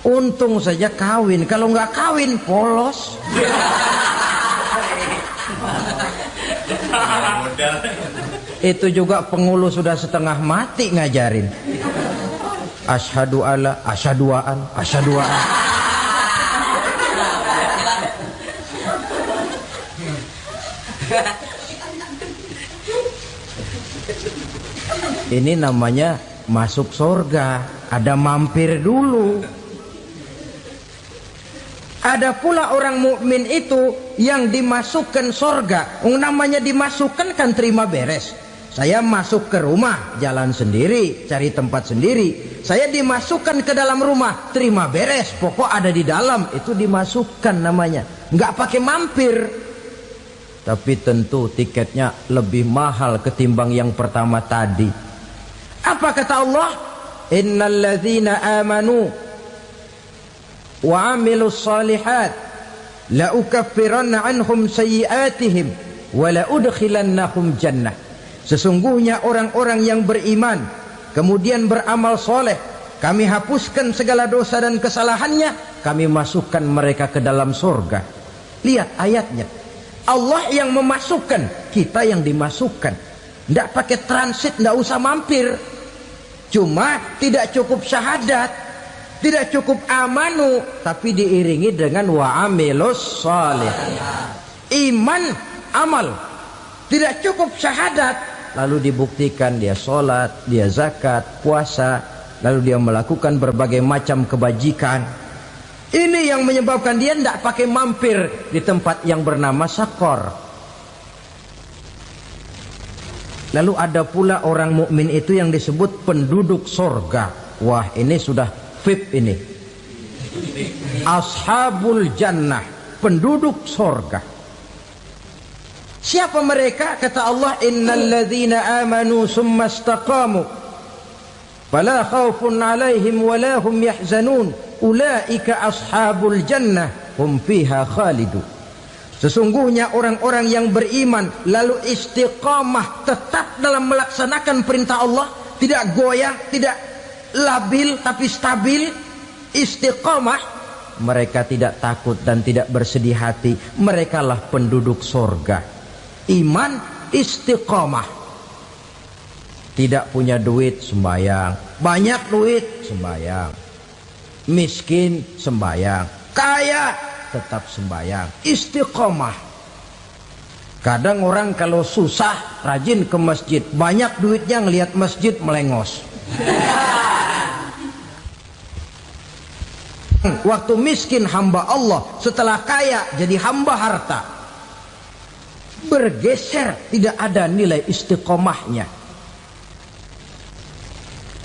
Speaker 3: Untung saja kawin, kalau nggak kawin polos. Itu juga pengulu sudah setengah mati ngajarin. Asyhadu alla, asyaduaan, asyaduaan. Ini namanya masuk surga, ada mampir dulu. Ada pula orang mukmin itu yang dimasukkan surga. Namanya dimasukkan kan terima beres. Saya masuk ke rumah, jalan sendiri, cari tempat sendiri. Saya dimasukkan ke dalam rumah, terima beres. Pokok ada di dalam, itu dimasukkan namanya. Nggak pakai mampir. Tapi tentu tiketnya lebih mahal ketimbang yang pertama tadi. Apa kata Allah? Innal ladzina amanu wa amilus salihat la ukaffiranna anhum sayyi'atihim wa la udkhilannahum jannah. Sesungguhnya orang-orang yang beriman kemudian beramal soleh, kami hapuskan segala dosa dan kesalahannya, kami masukkan mereka ke dalam surga. Lihat ayatnya, Allah yang memasukkan, kita yang dimasukkan. Tidak pakai transit, tidak usah mampir. Cuma tidak cukup syahadat, tidak cukup amanu, tapi diiringi dengan wa amilus salih. Iman, amal. Tidak cukup syahadat, lalu dibuktikan dia sholat, dia zakat, puasa, lalu dia melakukan berbagai macam kebajikan. Ini yang menyebabkan dia tidak pakai mampir di tempat yang bernama Sakor. Lalu ada pula orang mukmin itu yang disebut penduduk surga. Wah, ini sudah VIP ini. Ashabul jannah, penduduk surga. Siapa mereka? Kata Allah, innal ladzina amanu summa istaqamu fala khaufun 'alaihim wala hum yahzanun ulaika ashabul jannah hum fiha khalidun. Sesungguhnya orang-orang yang beriman lalu istiqamah, tetap dalam melaksanakan perintah Allah, tidak goyah, tidak labil tapi stabil, istiqamah, mereka tidak takut dan tidak bersedih hati. Merekalah penduduk surga. Iman, istiqamah. Tidak punya duit, sembayang. Banyak duit, sembayang. Miskin, sembayang. Kaya, tetap sembayang. Istiqamah. Kadang orang kalau susah rajin ke masjid, banyak duitnya ngelihat masjid melengos. Waktu miskin hamba Allah, setelah kaya jadi hamba harta. Bergeser, tidak ada nilai istiqomahnya.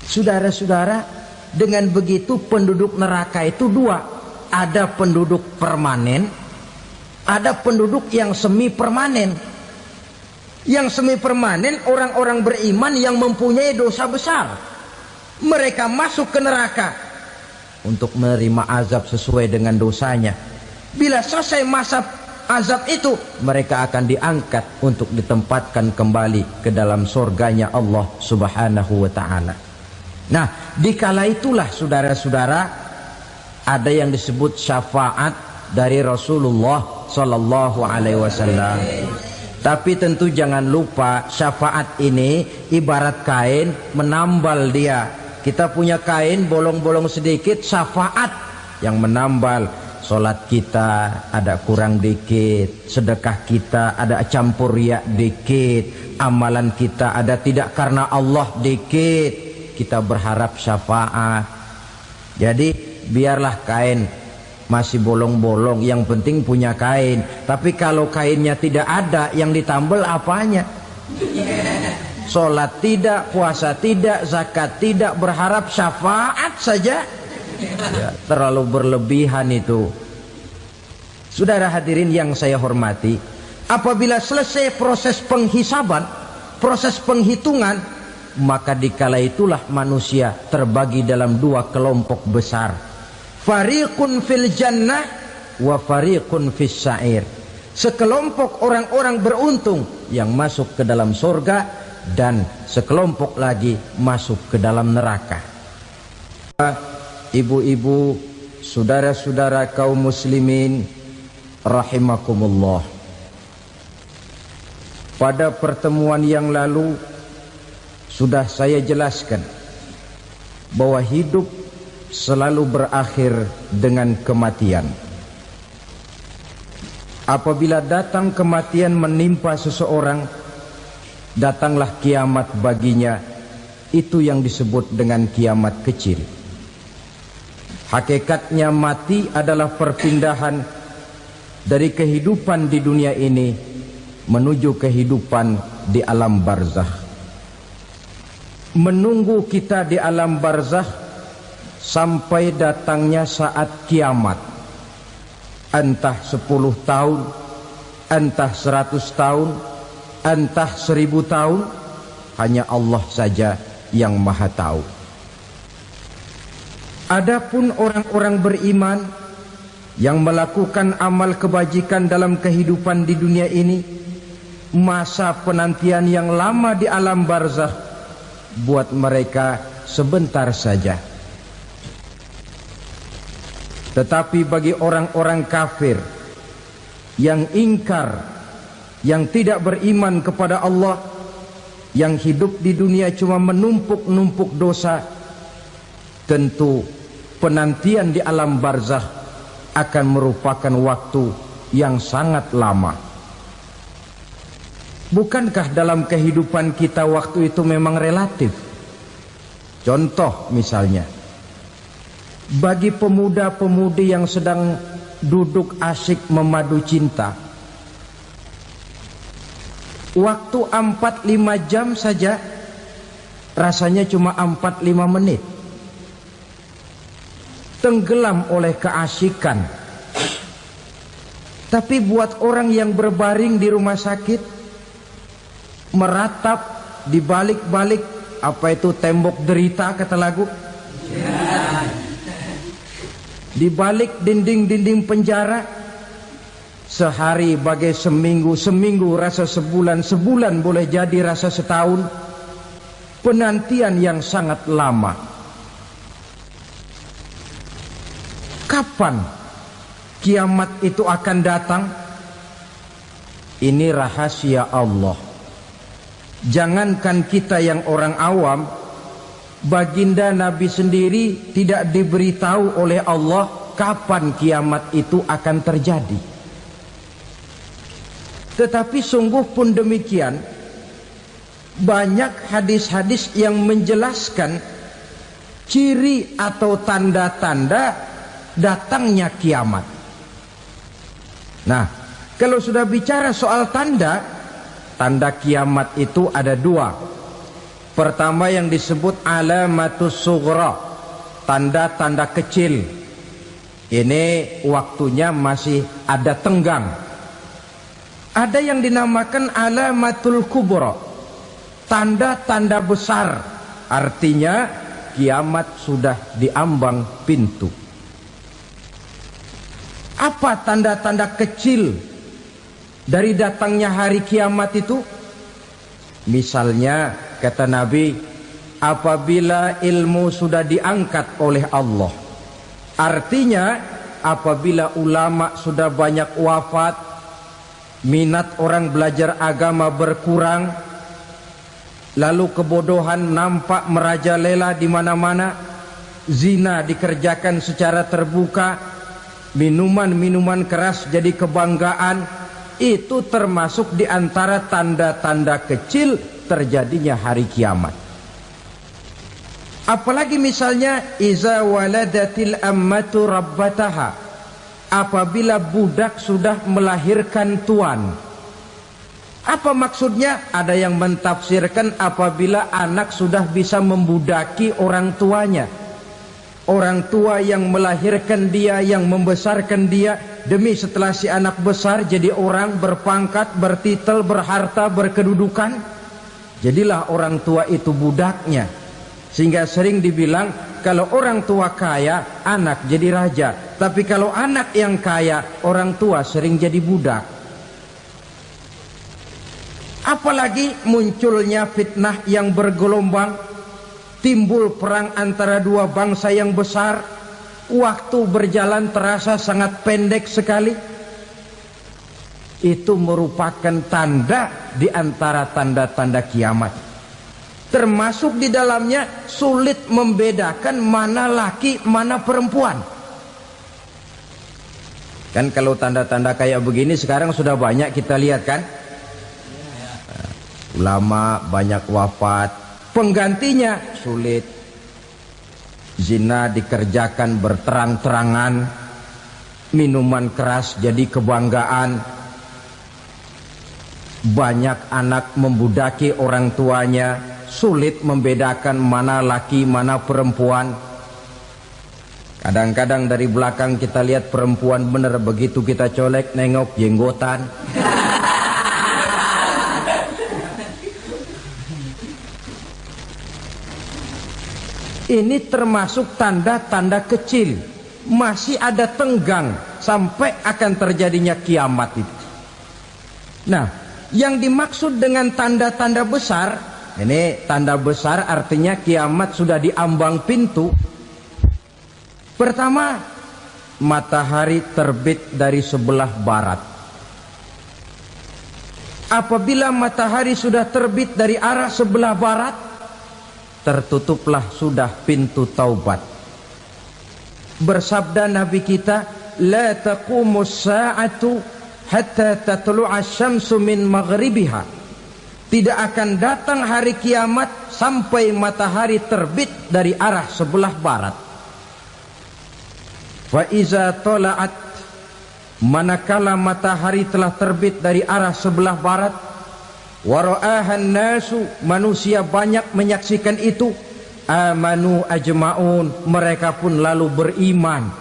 Speaker 3: Saudara-saudara, dengan begitu penduduk neraka itu dua. Ada penduduk permanen, ada penduduk yang semi permanen. Yang semi permanen orang-orang beriman yang mempunyai dosa besar. Mereka masuk ke neraka untuk menerima azab sesuai dengan dosanya. Bila selesai masa azab itu, mereka akan diangkat untuk ditempatkan kembali ke dalam surganya Allah Subhanahu wa ta'ala. Nah, dikala itulah saudara-saudara, ada yang disebut syafaat dari Rasulullah Sallallahu Alaihi Wasallam. Tapi tentu jangan lupa, syafaat ini ibarat kain menambal dia. Kita punya kain bolong-bolong sedikit, syafaat yang menambal. Solat kita ada kurang dikit, sedekah kita ada campur riak dikit, amalan kita ada tidak karena Allah dikit. kita berharap syafaat. Jadi biarlah kain masih bolong-bolong, yang penting punya kain. Tapi kalau kainnya tidak ada, yang ditambal apanya? Sholat tidak, puasa tidak, zakat tidak, berharap syafaat saja. Ya, terlalu berlebihan itu. Saudara hadirin yang saya hormati, apabila selesai proses penghisaban, proses penghitungan, maka dikala itulah manusia terbagi dalam dua kelompok besar. Fariqun fil jannah wa fariqun fis sa'ir. Sekelompok orang-orang beruntung yang masuk ke dalam surga, dan sekelompok lagi masuk ke dalam neraka. Ibu-ibu, saudara-saudara kaum muslimin rahimakumullah. Pada pertemuan yang lalu sudah saya jelaskan bahwa hidup selalu berakhir dengan kematian. Apabila datang kematian menimpa seseorang, datanglah kiamat baginya. Itu yang disebut dengan kiamat kecil. Hakikatnya mati adalah perpindahan dari kehidupan di dunia ini menuju kehidupan di alam barzakh. Menunggu kita di alam barzakh sampai datangnya saat kiamat, entah 10 tahun, entah 100 tahun, entah 1000 tahun, hanya Allah saja yang maha tahu. Adapun orang-orang beriman yang melakukan amal kebajikan dalam kehidupan di dunia ini, masa penantian yang lama di alam barzakh buat mereka sebentar saja. Tetapi bagi orang-orang kafir yang ingkar, yang tidak beriman kepada Allah, yang hidup di dunia cuma menumpuk-numpuk dosa, tentu penantian di alam barzakh akan merupakan waktu yang sangat lama. Bukankah dalam kehidupan kita waktu itu memang relatif? Contoh misalnya, bagi pemuda-pemudi yang sedang duduk asyik memadu cinta, waktu 4-5 jam saja rasanya cuma 4-5 menit. Tenggelam oleh keasikan. Tapi buat orang yang berbaring di rumah sakit, meratap di balik-balik apa itu tembok derita kata lagu, di balik dinding-dinding penjara, sehari bagai seminggu, seminggu rasa sebulan, sebulan boleh jadi rasa setahun. Penantian yang sangat lama. Kapan kiamat itu akan datang? Ini rahasia Allah. Jangankan kita yang orang awam, baginda Nabi sendiri tidak diberitahu oleh Allah kapan kiamat itu akan terjadi. Tetapi sungguh pun demikian, banyak hadis-hadis yang menjelaskan ciri atau tanda-tanda datangnya kiamat. Nah, kalau sudah bicara soal tanda, tanda kiamat itu ada dua. Pertama yang disebut alamatus sughra, tanda-tanda kecil. Ini waktunya masih ada tenggang. Ada yang dinamakan alamatul kubra, tanda-tanda besar. Artinya kiamat sudah diambang pintu. Apa tanda-tanda kecil dari datangnya hari kiamat itu? Misalnya kata Nabi, apabila ilmu sudah diangkat oleh Allah. Artinya apabila ulama sudah banyak wafat, minat orang belajar agama berkurang, lalu kebodohan nampak merajalela di mana-mana, zina dikerjakan secara terbuka, minuman-minuman keras jadi kebanggaan, itu termasuk di antara tanda-tanda kecil terjadinya hari kiamat. Apalagi misalnya iza waladatil ammatu rabbataha, apabila budak sudah melahirkan tuan. Apa maksudnya? Ada yang mentafsirkan apabila anak sudah bisa membudaki orang tuanya. Orang tua yang melahirkan dia, yang membesarkan dia, demi setelah si anak besar jadi orang berpangkat, bertitel, berharta, berkedudukan, jadilah orang tua itu budaknya. Sehingga sering dibilang kalau orang tua kaya, anak jadi raja. Tapi kalau anak yang kaya, orang tua sering jadi budak. Apalagi munculnya fitnah yang bergelombang, timbul perang antara dua bangsa yang besar, waktu berjalan terasa sangat pendek sekali. Itu merupakan tanda di antara tanda-tanda kiamat. Termasuk di dalamnya sulit membedakan mana laki, mana perempuan. Kan kalau tanda-tanda kayak begini sekarang sudah banyak kita lihat kan. Ulama banyak wafat, penggantinya sulit. Zina dikerjakan berterang-terangan, minuman keras jadi kebanggaan, banyak anak membudaki orang tuanya, sulit membedakan mana laki mana perempuan. Kadang-kadang dari belakang kita lihat perempuan bener, begitu kita colek nengok jenggotan. Ini termasuk tanda-tanda kecil, masih ada tenggang sampai akan terjadinya kiamat itu. Nah, yang dimaksud dengan tanda-tanda besar, ini tanda besar artinya kiamat sudah di ambang pintu. Pertama, matahari terbit dari sebelah barat. Apabila matahari sudah terbit dari arah sebelah barat, tertutuplah sudah pintu taubat. Bersabda Nabi kita, la taqumus sa'atu hatta tatlu'a syamsu min maghribiha. Tidak akan datang hari kiamat sampai matahari terbit dari arah sebelah barat. Fa iza tala'at, manakala matahari telah terbit dari arah sebelah barat, wara'ahan nasu, manusia banyak menyaksikan itu, amanu ajma'un, mereka pun lalu beriman.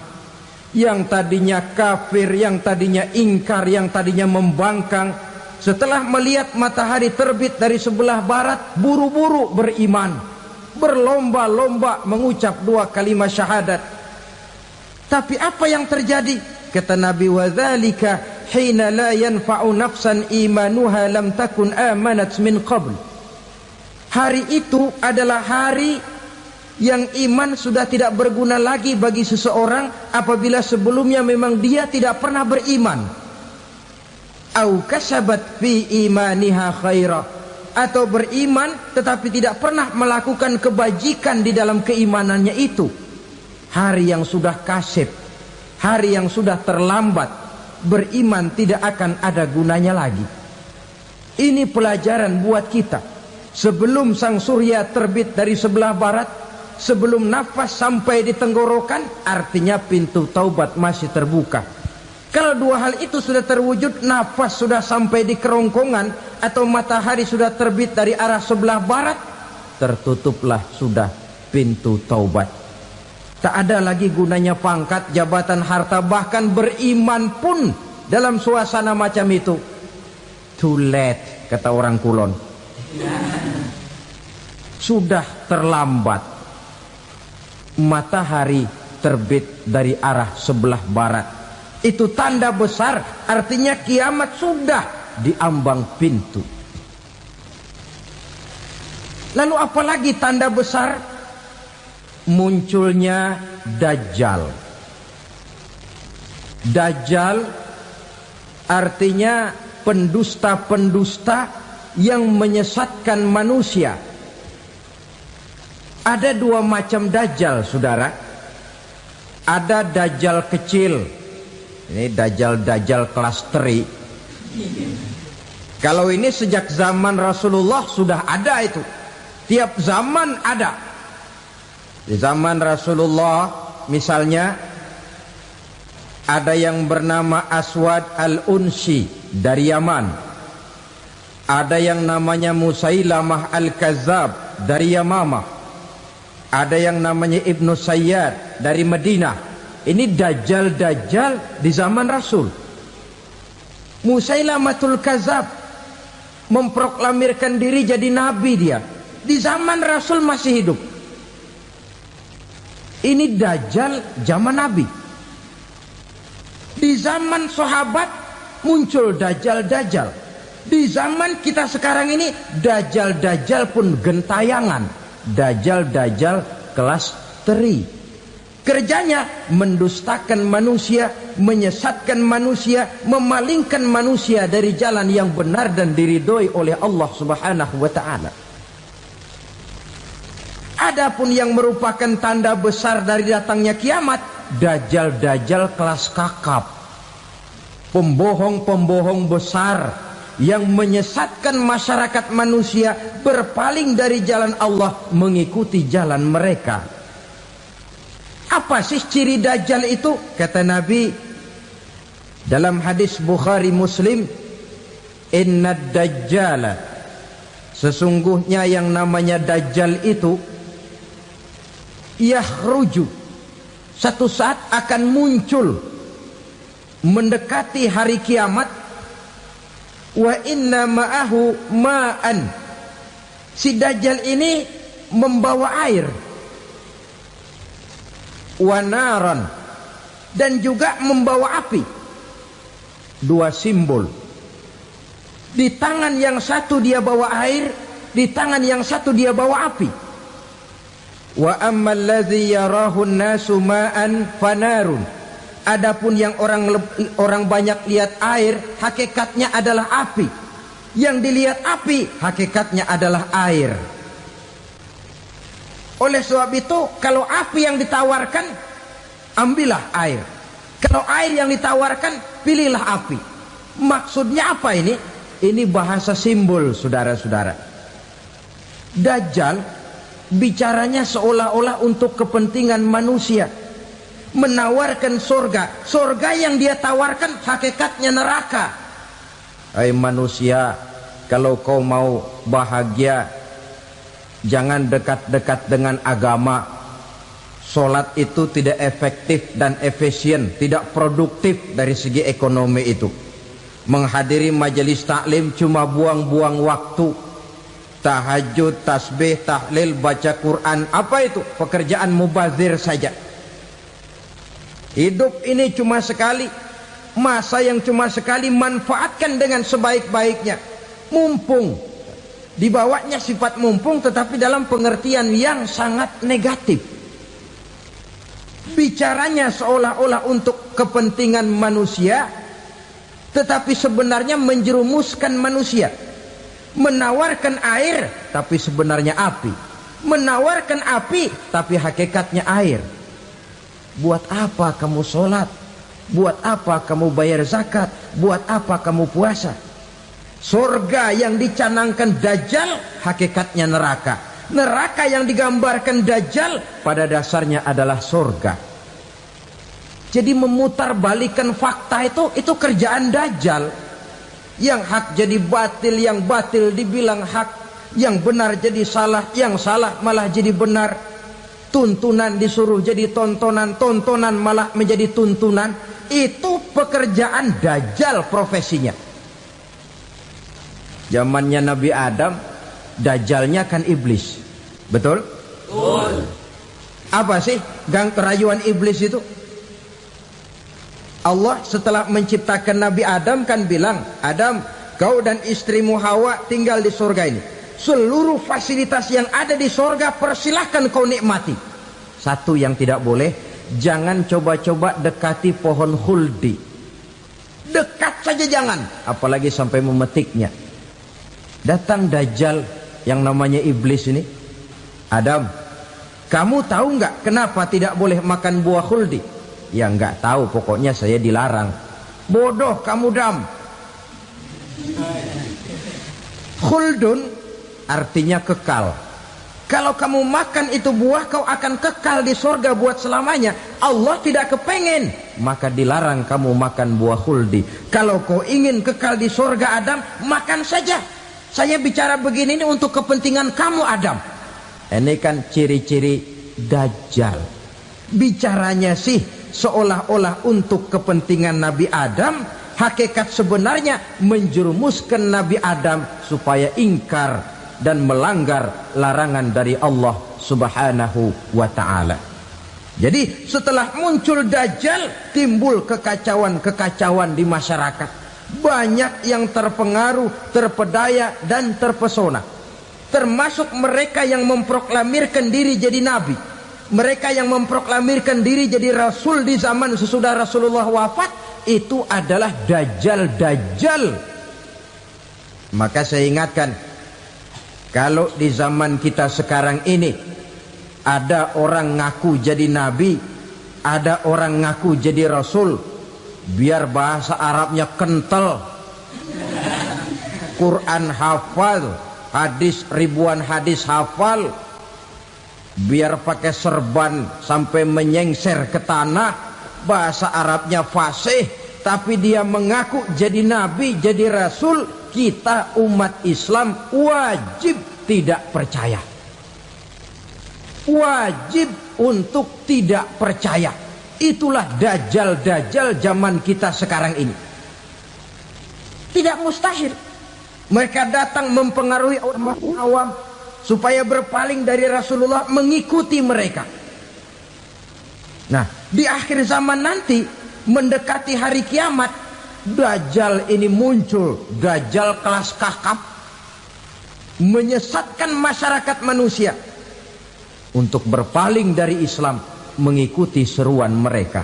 Speaker 3: Yang tadinya kafir, yang tadinya ingkar, yang tadinya membangkang, setelah melihat matahari terbit dari sebelah barat, buru-buru beriman, berlomba-lomba mengucap dua kalimat syahadat. Tapi apa yang terjadi? Kata Nabi, wadzalika hina la yanfa'u nafsan imanuha lam takun amanat min qabl. Hari itu adalah hari yang iman sudah tidak berguna lagi bagi seseorang apabila sebelumnya memang dia tidak pernah beriman. Au kasabat fi imaniha khaira, atau beriman tetapi tidak pernah melakukan kebajikan di dalam keimanannya itu. Hari yang sudah kasib, hari yang sudah terlambat, beriman tidak akan ada gunanya lagi. Ini pelajaran buat kita. Sebelum sang surya terbit dari sebelah barat, sebelum nafas sampai di tenggorokan, artinya pintu taubat masih terbuka. Kalau dua hal itu sudah terwujud, nafas sudah sampai di kerongkongan atau matahari sudah terbit dari arah sebelah barat, tertutuplah sudah pintu taubat. Tak ada lagi gunanya pangkat, jabatan, harta, bahkan beriman pun dalam suasana macam itu too late, kata orang Kulon. Sudah terlambat. Matahari terbit dari arah sebelah barat, itu tanda besar, artinya kiamat sudah di ambang pintu. Lalu apalagi tanda besar? Munculnya Dajjal. Dajjal artinya pendusta-pendusta yang menyesatkan manusia. Ada dua macam Dajjal, saudara. Ada Dajjal kecil. Ini Dajjal kelas 3. Kalau ini sejak zaman Rasulullah sudah ada itu. Tiap zaman ada. Di zaman Rasulullah misalnya ada yang bernama Aswad al-Unsi dari Yaman, ada yang namanya Musailamah al-Kazzab dari Yamamah, ada yang namanya Ibnu Sayyad dari Madinah. Ini dajjal-dajjal di zaman Rasul. Musailamatul Kazzab memproklamirkan diri jadi nabi, dia di zaman Rasul masih hidup. Ini dajjal zaman Nabi. Di zaman sahabat muncul dajjal-dajjal. Di zaman kita sekarang ini dajjal-dajjal pun gentayangan. Dajjal-dajjal kelas teri. Kerjanya mendustakan manusia, menyesatkan manusia, memalingkan manusia dari jalan yang benar dan diridhoi oleh Allah Subhanahu wa taala. Adapun yang merupakan tanda besar dari datangnya kiamat, dajjal-dajjal kelas kakap, pembohong-pembohong besar yang menyesatkan masyarakat manusia berpaling dari jalan Allah mengikuti jalan mereka. Apa sih ciri dajjal itu? Kata Nabi dalam hadis Bukhari Muslim, innad dajjala, sesungguhnya yang namanya dajjal itu yakhruju, satu saat akan muncul mendekati hari kiamat. Wa inna ma'ahu ma'an, si dajjal ini membawa air, wa naran, dan juga membawa api. Dua simbol. Di tangan yang satu dia bawa air, di tangan yang satu dia bawa api. Wa ammal ladzi yarahu an-nasu ma'an fanarun, adapun yang orang banyak lihat air, hakikatnya adalah api. Yang dilihat api, hakikatnya adalah air. Oleh sebab itu, kalau api yang ditawarkan, ambillah air. Kalau air yang ditawarkan, pilihlah api. Maksudnya apa ini? Ini bahasa simbol, saudara-saudara. Dajjal bicaranya seolah-olah untuk kepentingan manusia, menawarkan surga. Surga yang dia tawarkan hakikatnya neraka. Hai manusia, kalau kau mau bahagia, jangan dekat-dekat dengan agama. Solat itu tidak efektif dan efisien, tidak produktif dari segi ekonomi itu. Menghadiri majelis taklim cuma buang-buang waktu. Tahajud, tasbih, tahlil, baca Quran, apa itu? Pekerjaan mubazir saja. Hidup ini cuma sekali, masa yang cuma sekali, manfaatkan dengan sebaik-baiknya. Mumpung, dibawanya sifat mumpung tetapi dalam pengertian yang sangat negatif. Bicaranya seolah-olah untuk kepentingan manusia, tetapi sebenarnya menjerumuskan manusia. Menawarkan air tapi sebenarnya api, menawarkan api tapi hakikatnya air. Buat apa kamu sholat? Buat apa kamu bayar zakat? Buat apa kamu puasa? Surga yang dicanangkan dajjal hakikatnya neraka. Neraka yang digambarkan dajjal pada dasarnya adalah surga. Jadi memutarbalikan fakta itu kerjaan dajjal. Yang hak jadi batil, yang batil dibilang hak, yang benar jadi salah, yang salah malah jadi benar. Tuntunan disuruh jadi tontonan, tontonan malah menjadi tuntunan. Itu pekerjaan dajjal profesinya. Zamannya Nabi Adam, dajjalnya kan iblis. Betul? Betul. Apa sih gang kerayuan iblis itu? Allah setelah menciptakan Nabi Adam kan bilang, Adam, kau dan istrimu Hawa tinggal di surga ini. Seluruh fasilitas yang ada di surga persilahkan kau nikmati. Satu yang tidak boleh, jangan coba-coba dekati pohon khuldi. Dekat saja jangan, apalagi sampai memetiknya. Datang dajjal yang namanya iblis ini. Adam, kamu tahu nggak kenapa tidak boleh makan buah khuldi? Ya nggak tahu, pokoknya saya dilarang. Bodoh kamu Dam. Khuldun artinya kekal. Kalau kamu makan itu buah, kau akan kekal di surga buat selamanya. Allah tidak kepengen, maka dilarang kamu makan buah khuldi. Kalau kau ingin kekal di surga Adam, makan saja. Saya bicara begini ini untuk kepentingan kamu Adam. Ini kan ciri-ciri Dajjal. Bicaranya sih seolah-olah untuk kepentingan Nabi Adam. Hakikat sebenarnya menjerumuskan Nabi Adam supaya ingkar dan melanggar larangan dari Allah Subhanahu wa ta'ala. Jadi setelah muncul Dajjal, timbul kekacauan-kekacauan di masyarakat. Banyak yang terpengaruh, terpedaya dan terpesona. Termasuk mereka yang memproklamirkan diri jadi nabi, mereka yang memproklamirkan diri jadi rasul di zaman sesudah Rasulullah wafat. Itu adalah Dajjal. Maka saya ingatkan, kalau di zaman kita sekarang ini ada orang ngaku jadi nabi, ada orang ngaku jadi rasul, biar bahasa Arabnya kental, Quran hafal, hadis ribuan hadis hafal, biar pakai serban sampai menyengser ke tanah, bahasa Arabnya fasih, tapi dia mengaku jadi nabi, jadi rasul, kita umat Islam wajib tidak percaya. Wajib untuk tidak percaya. Itulah Dajjal zaman kita sekarang ini. Tidak mustahil mereka datang mempengaruhi orang awam supaya berpaling dari Rasulullah, mengikuti mereka. Nah, di akhir zaman nanti, mendekati hari kiamat, Dajjal ini muncul. Dajjal kelas kakap, menyesatkan masyarakat manusia untuk berpaling dari Islam, mengikuti seruan mereka.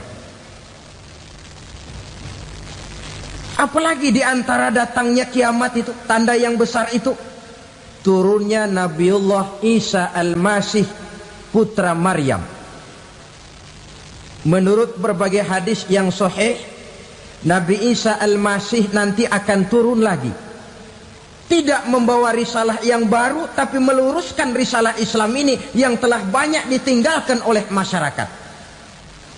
Speaker 3: Apalagi di antara datangnya kiamat itu, tanda yang besar itu, turunnya Nabiullah Isa Al-Masih, putra Maryam. Menurut berbagai hadis yang sahih, Nabi Isa Al-Masih nanti akan turun lagi. Tidak membawa risalah yang baru, tapi meluruskan risalah Islam ini yang telah banyak ditinggalkan oleh masyarakat.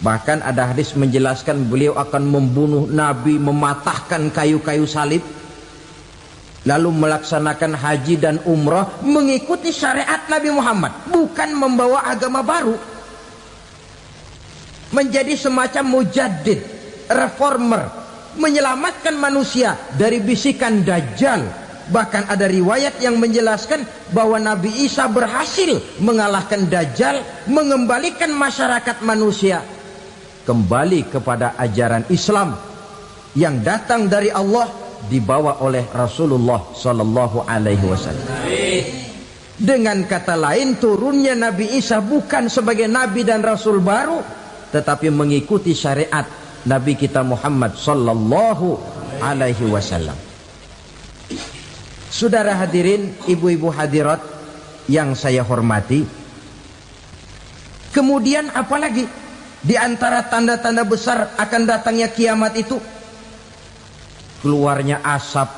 Speaker 3: Bahkan ada hadis menjelaskan beliau akan membunuh Nabi, mematahkan kayu-kayu salib, lalu melaksanakan haji dan umrah mengikuti syariat Nabi Muhammad, bukan membawa agama baru. Menjadi semacam mujaddid, reformer, menyelamatkan manusia dari bisikan Dajjal. Bahkan ada riwayat yang menjelaskan bahwa Nabi Isa berhasil mengalahkan Dajjal, mengembalikan masyarakat manusia kembali kepada ajaran Islam yang datang dari Allah, dibawa oleh Rasulullah Sallallahu Alaihi Wasallam. Dengan kata lain, turunnya Nabi Isa bukan sebagai Nabi dan Rasul baru, tetapi mengikuti syariat Nabi kita Muhammad Sallallahu Alaihi Wasallam. Saudara hadirin, ibu-ibu hadirat yang saya hormati, kemudian apalagi di antara tanda-tanda besar akan datangnya kiamat itu? Keluarnya asap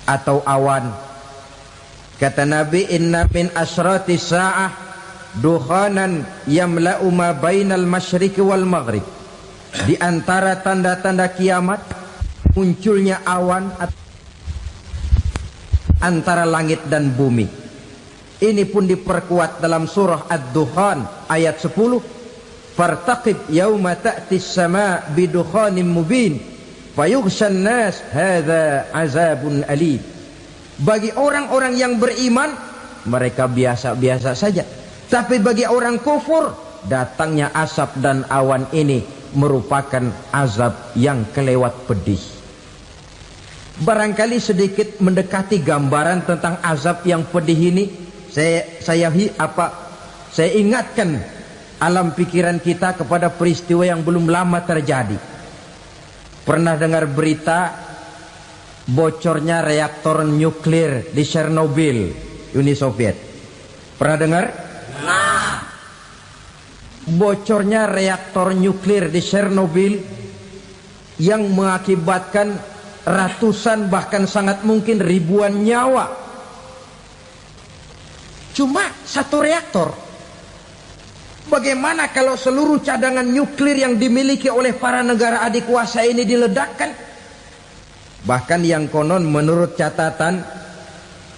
Speaker 3: atau awan. Kata Nabi, inna min asratis sa'ah dukhanan yamla'u ma bainal masyriqi wal maghrib. Di antara tanda-tanda kiamat, munculnya awan antara langit dan bumi. Ini pun diperkuat dalam surah Ad-Dukhan ayat 10. Fartaqib yauma ta'tis sama' bidukhanin mubin fayughshan nas hadza azabun alim. Bagi orang-orang yang beriman, mereka biasa-biasa saja. Tapi bagi orang kufur, datangnya asap dan awan ini merupakan azab yang kelewat pedih. Barangkali sedikit mendekati gambaran tentang azab yang pedih ini, saya ingatkan alam pikiran kita kepada peristiwa yang belum lama terjadi. Pernah dengar berita bocornya reaktor nuklir di Chernobyl, Uni Soviet? Pernah dengar? Bocornya reaktor nuklir di Chernobyl yang mengakibatkan ratusan bahkan sangat mungkin ribuan nyawa. cuma satu reaktor. Bagaimana kalau seluruh cadangan nuklir yang dimiliki oleh para negara adik kuasa ini diledakkan? Bahkan yang konon menurut catatan,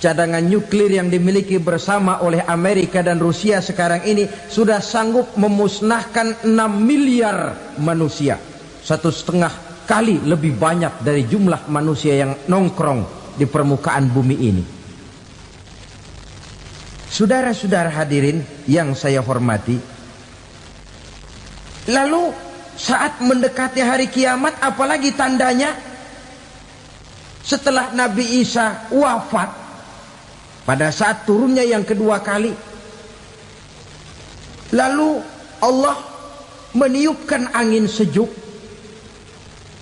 Speaker 3: cadangan nuklir yang dimiliki bersama oleh Amerika dan Rusia sekarang ini sudah sanggup memusnahkan 6 miliar manusia. 1,5 kali lebih banyak dari jumlah manusia yang nongkrong di permukaan bumi ini. Saudara-saudara hadirin yang saya hormati, lalu saat mendekati hari kiamat, apalagi tandanya? Setelah Nabi Isa wafat, pada saat turunnya yang kedua kali, lalu Allah meniupkan angin sejuk.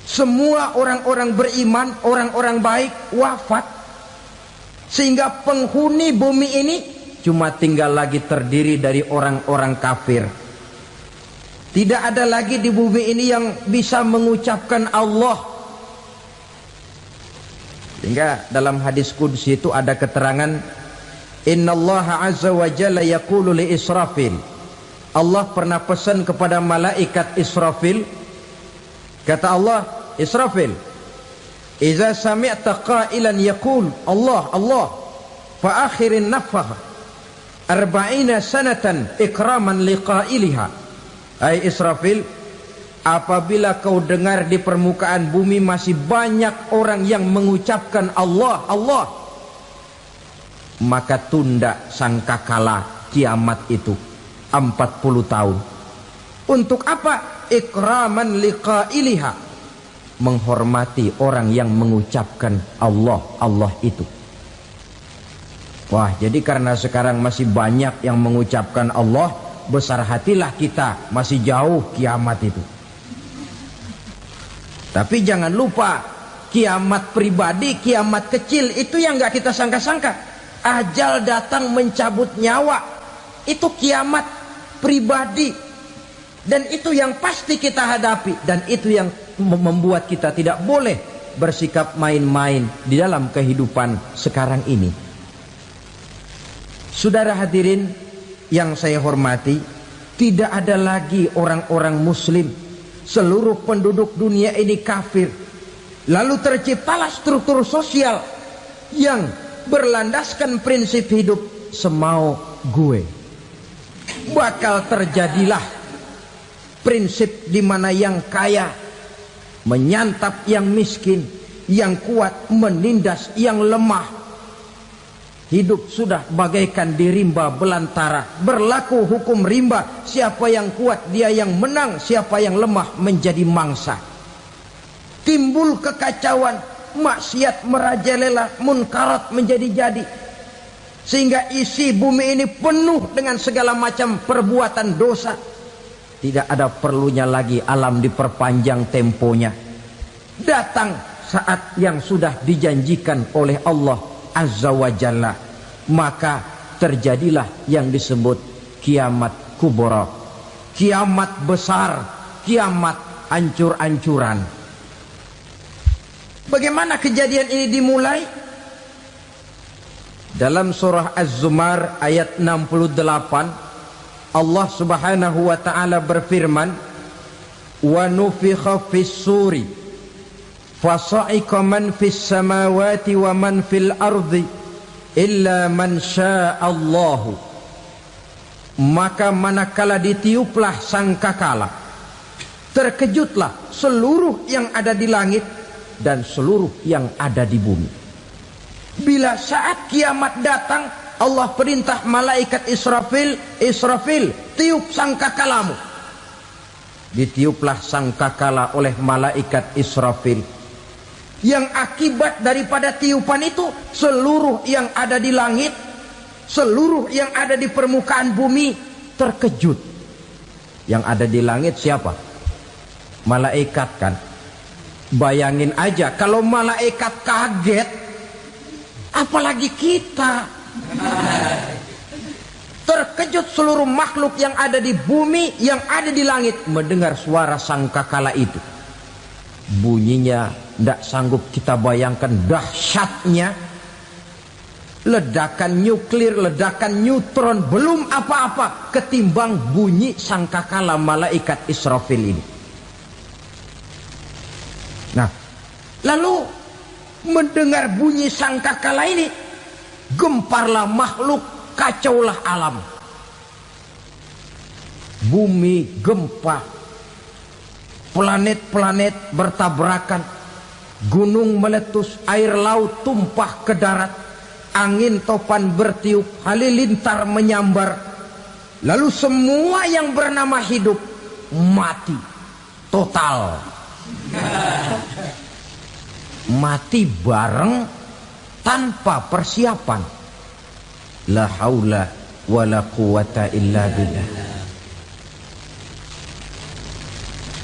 Speaker 3: Semua orang-orang beriman, orang-orang baik wafat, sehingga penghuni bumi ini cuma tinggal lagi terdiri dari orang-orang kafir. Tidak ada lagi di bumi ini yang bisa mengucapkan Allah. Sehingga dalam hadis qudsi itu ada keterangan, Innallaha azza wa jalla yaqulu li Israfil. Allah pernah pesan kepada malaikat Israfil. Kata Allah, Israfil, Iza sami'ta qailan yaqul Allah Allah fa akhirin nafah 40 sanatan ikraman liqailiha. Hai Israfil, apabila kau dengar di permukaan bumi masih banyak orang yang mengucapkan Allah Allah, maka tunda sangkakala kiamat itu 40 tahun. Untuk apa? Ikraman liqailiha, menghormati orang yang mengucapkan Allah Allah itu. Wah, jadi karena sekarang masih banyak yang mengucapkan Allah, besar hatilah kita, masih jauh kiamat itu. Tapi jangan lupa, kiamat pribadi, kiamat kecil itu yang nggak kita sangka-sangka. Ajal datang mencabut nyawa, itu kiamat pribadi, dan itu yang pasti kita hadapi, dan itu yang membuat kita tidak boleh bersikap main-main di dalam kehidupan sekarang ini. Saudara hadirin yang saya hormati, tidak ada lagi orang-orang muslim. Seluruh penduduk dunia ini kafir. Lalu terciptalah struktur sosial yang berlandaskan prinsip hidup semau gue. Bakal terjadilah prinsip di mana yang kaya menyantap yang miskin, yang kuat menindas yang lemah. Hidup sudah bagaikan di rimba belantara, berlaku hukum rimba. Siapa yang kuat dia yang menang, siapa yang lemah menjadi mangsa. Timbul kekacauan, maksiat merajalela, munkarat menjadi-jadi, sehingga isi bumi ini penuh dengan segala macam perbuatan dosa. Tidak ada perlunya lagi alam diperpanjang temponya. Datang saat yang sudah dijanjikan oleh Allah Azza wa Jalla, maka terjadilah yang disebut kiamat kubra, kiamat besar, kiamat ancur-ancuran. Bagaimana kejadian ini dimulai? Dalam surah Az-Zumar ayat 68, Allah Subhanahu wa taala berfirman, "Wa nufikha fis-suri fasa'iqa man fis samawati wa man fil ardi illa man sya'allahu." Maka manakala ditiuplah sangkakala, terkejutlah seluruh yang ada di langit dan seluruh yang ada di bumi. Bila saat kiamat datang, Allah perintah malaikat Israfil, Israfil, tiup sangkakalamu. Ditiuplah sangkakala oleh malaikat Israfil. Yang akibat daripada tiupan itu, seluruh yang ada di langit, seluruh yang ada di permukaan bumi terkejut. Yang ada di langit siapa? Malaikat kan. Bayangin aja kalau malaikat kaget, apalagi kita. Terkejut seluruh makhluk yang ada di bumi, yang ada di langit mendengar suara sangkakala itu. Bunyinya tidak sanggup kita bayangkan dahsyatnya. ledakan nuklir, ledakan neutron, belum apa-apa ketimbang bunyi sangkakala malaikat Israfil ini. Nah, lalu mendengar bunyi sangkakala ini, gemparlah makhluk, kacaulah alam. Bumi gempa, planet-planet bertabrakan, gunung meletus, air laut tumpah ke darat, angin topan bertiup, halilintar menyambar. Lalu semua yang bernama hidup mati total. Mati bareng tanpa persiapan. La haula wala quwata illa billah.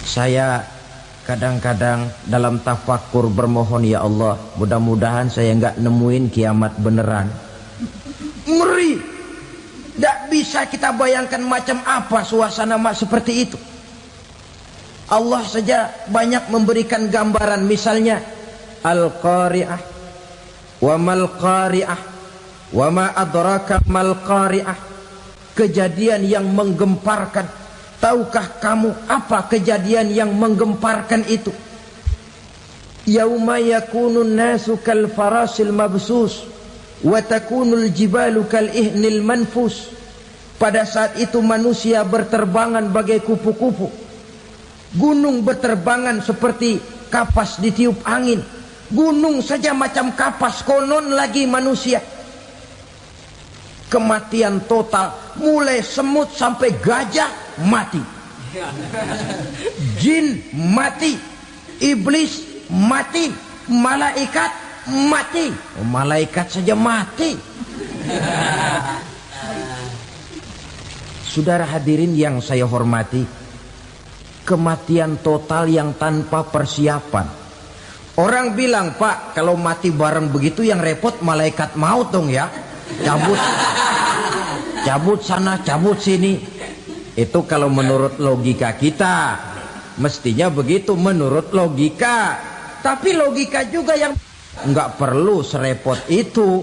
Speaker 3: Saya kadang-kadang dalam tafakur bermohon, ya Allah, mudah-mudahan saya nggak nemuin kiamat beneran. Ngeri. Tidak bisa kita bayangkan macam apa suasana seperti itu. Allah saja banyak memberikan gambaran, misalnya Al-Qari'ah, wa mal qari'ah, wa ma adraka mal qari'ah. Kejadian yang menggemparkan. Tahukah kamu apa kejadian yang menggemparkan itu? Yauma yakunun nasu kal farasil mabsus wa takunul jibalu kal ihnil manfus. Pada saat itu manusia berterbangan bagai kupu-kupu. Gunung berterbangan seperti kapas ditiup angin. Gunung saja macam kapas, konon lagi manusia. Kematian total, mulai semut sampai gajah mati, jin mati, iblis mati, malaikat mati. Oh, malaikat saja mati. Saudara hadirin yang saya hormati, kematian total yang tanpa persiapan. Orang bilang, Pak, kalau mati bareng begitu yang repot malaikat maut dong ya. Cabut sana, cabut sini. Itu kalau menurut logika kita, mestinya begitu menurut logika. Tapi logika juga yang nggak perlu serepot itu.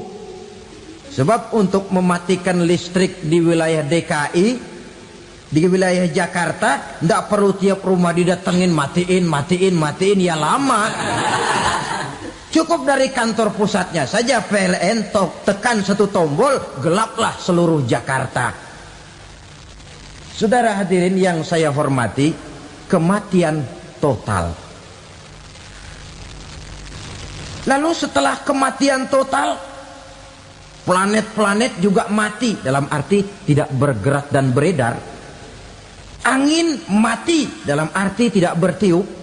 Speaker 3: Sebab untuk mematikan listrik di wilayah DKI, di wilayah Jakarta, nggak perlu tiap rumah didatengin, matiin, ya lama. Cukup dari kantor pusatnya saja PLN tekan satu tombol, gelaplah seluruh Jakarta. Saudara hadirin yang saya hormati, kematian total. Lalu setelah kematian total, planet-planet juga mati, dalam arti tidak bergerak dan beredar. Angin mati, dalam arti tidak bertiup.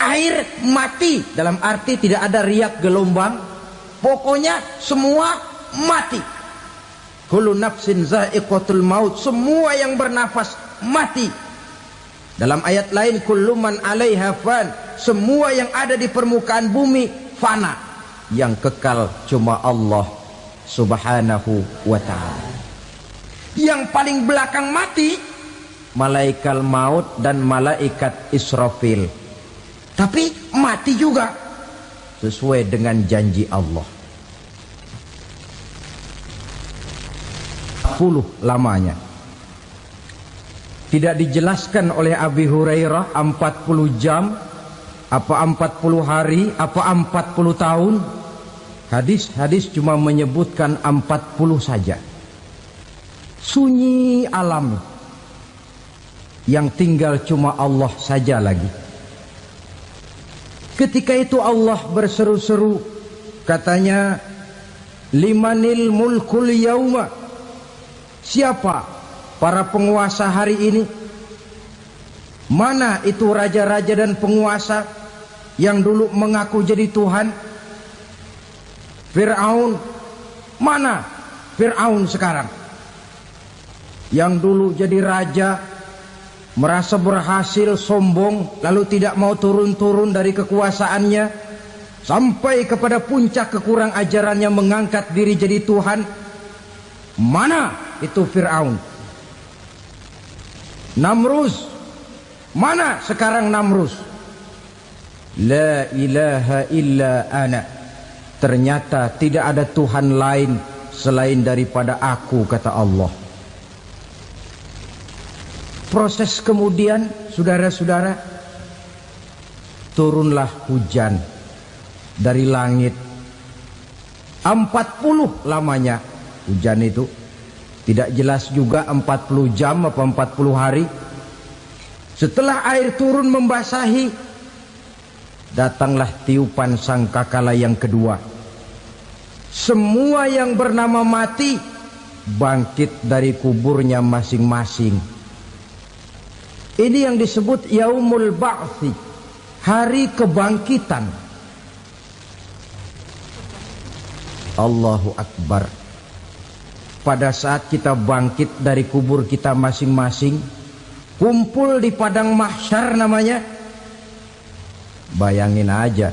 Speaker 3: Air mati, dalam arti tidak ada riak gelombang. Pokoknya semua mati. Kullu nafsin za'iqatul maut, semua yang bernafas mati. Dalam ayat lain, kullu man 'alaiha fan, semua yang ada di permukaan bumi fana. Yang kekal cuma Allah Subhanahu wa ta'ala. Yang paling belakang mati malaikat maut dan malaikat Israfil. Tapi mati juga sesuai dengan janji Allah. 10 lamanya. Tidak dijelaskan oleh Abi Hurairah 40 jam, apa 40 hari, apa 40 tahun. Hadis-hadis cuma menyebutkan 40 saja. Sunyi alam, yang tinggal cuma Allah saja lagi. Ketika itu Allah berseru-seru, katanya, limanil mulkul yauma, siapa para penguasa hari ini? Mana itu raja-raja dan penguasa yang dulu mengaku jadi Tuhan? Fir'aun, mana Fir'aun sekarang? Yang dulu jadi raja, merasa berhasil, sombong, lalu tidak mau turun-turun dari kekuasaannya, sampai kepada puncak kekurang ajarannya mengangkat diri jadi Tuhan. Mana itu Fir'aun? Namrus, mana sekarang Namrus? La ilaha illa ana, ternyata tidak ada Tuhan lain selain daripada aku, kata Allah. Proses kemudian, saudara-saudara, turunlah hujan dari langit. 40 lamanya hujan itu. Tidak jelas juga 40 jam apa 40 hari. Setelah air turun membasahi, datanglah tiupan sangkakala yang kedua. Semua yang bernama mati bangkit dari kuburnya masing-masing. Ini yang disebut Yaumul Ba'thi, hari kebangkitan. Allahu Akbar. Pada saat kita bangkit dari kubur kita masing-masing, kumpul di padang mahsyar namanya. Bayangin aja,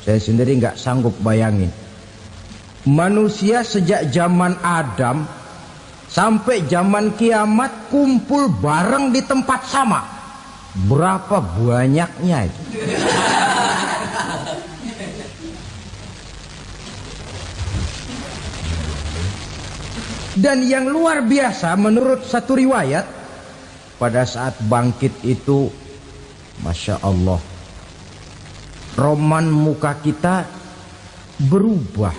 Speaker 3: saya sendiri nggak sanggup bayangin. Manusia sejak zaman Adam sampai zaman kiamat kumpul bareng di tempat sama. Berapa banyaknya itu? Dan yang luar biasa menurut satu riwayat, pada saat bangkit itu, Masya Allah, roman muka kita berubah,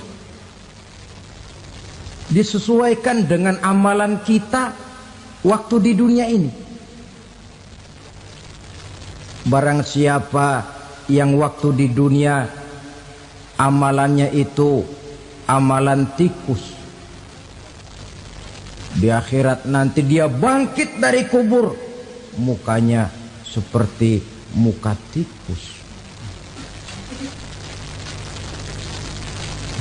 Speaker 3: disesuaikan dengan amalan kita waktu di dunia ini. Barang siapa yang waktu di dunia amalannya itu amalan tikus, di akhirat nanti dia bangkit dari kubur, mukanya seperti muka tikus.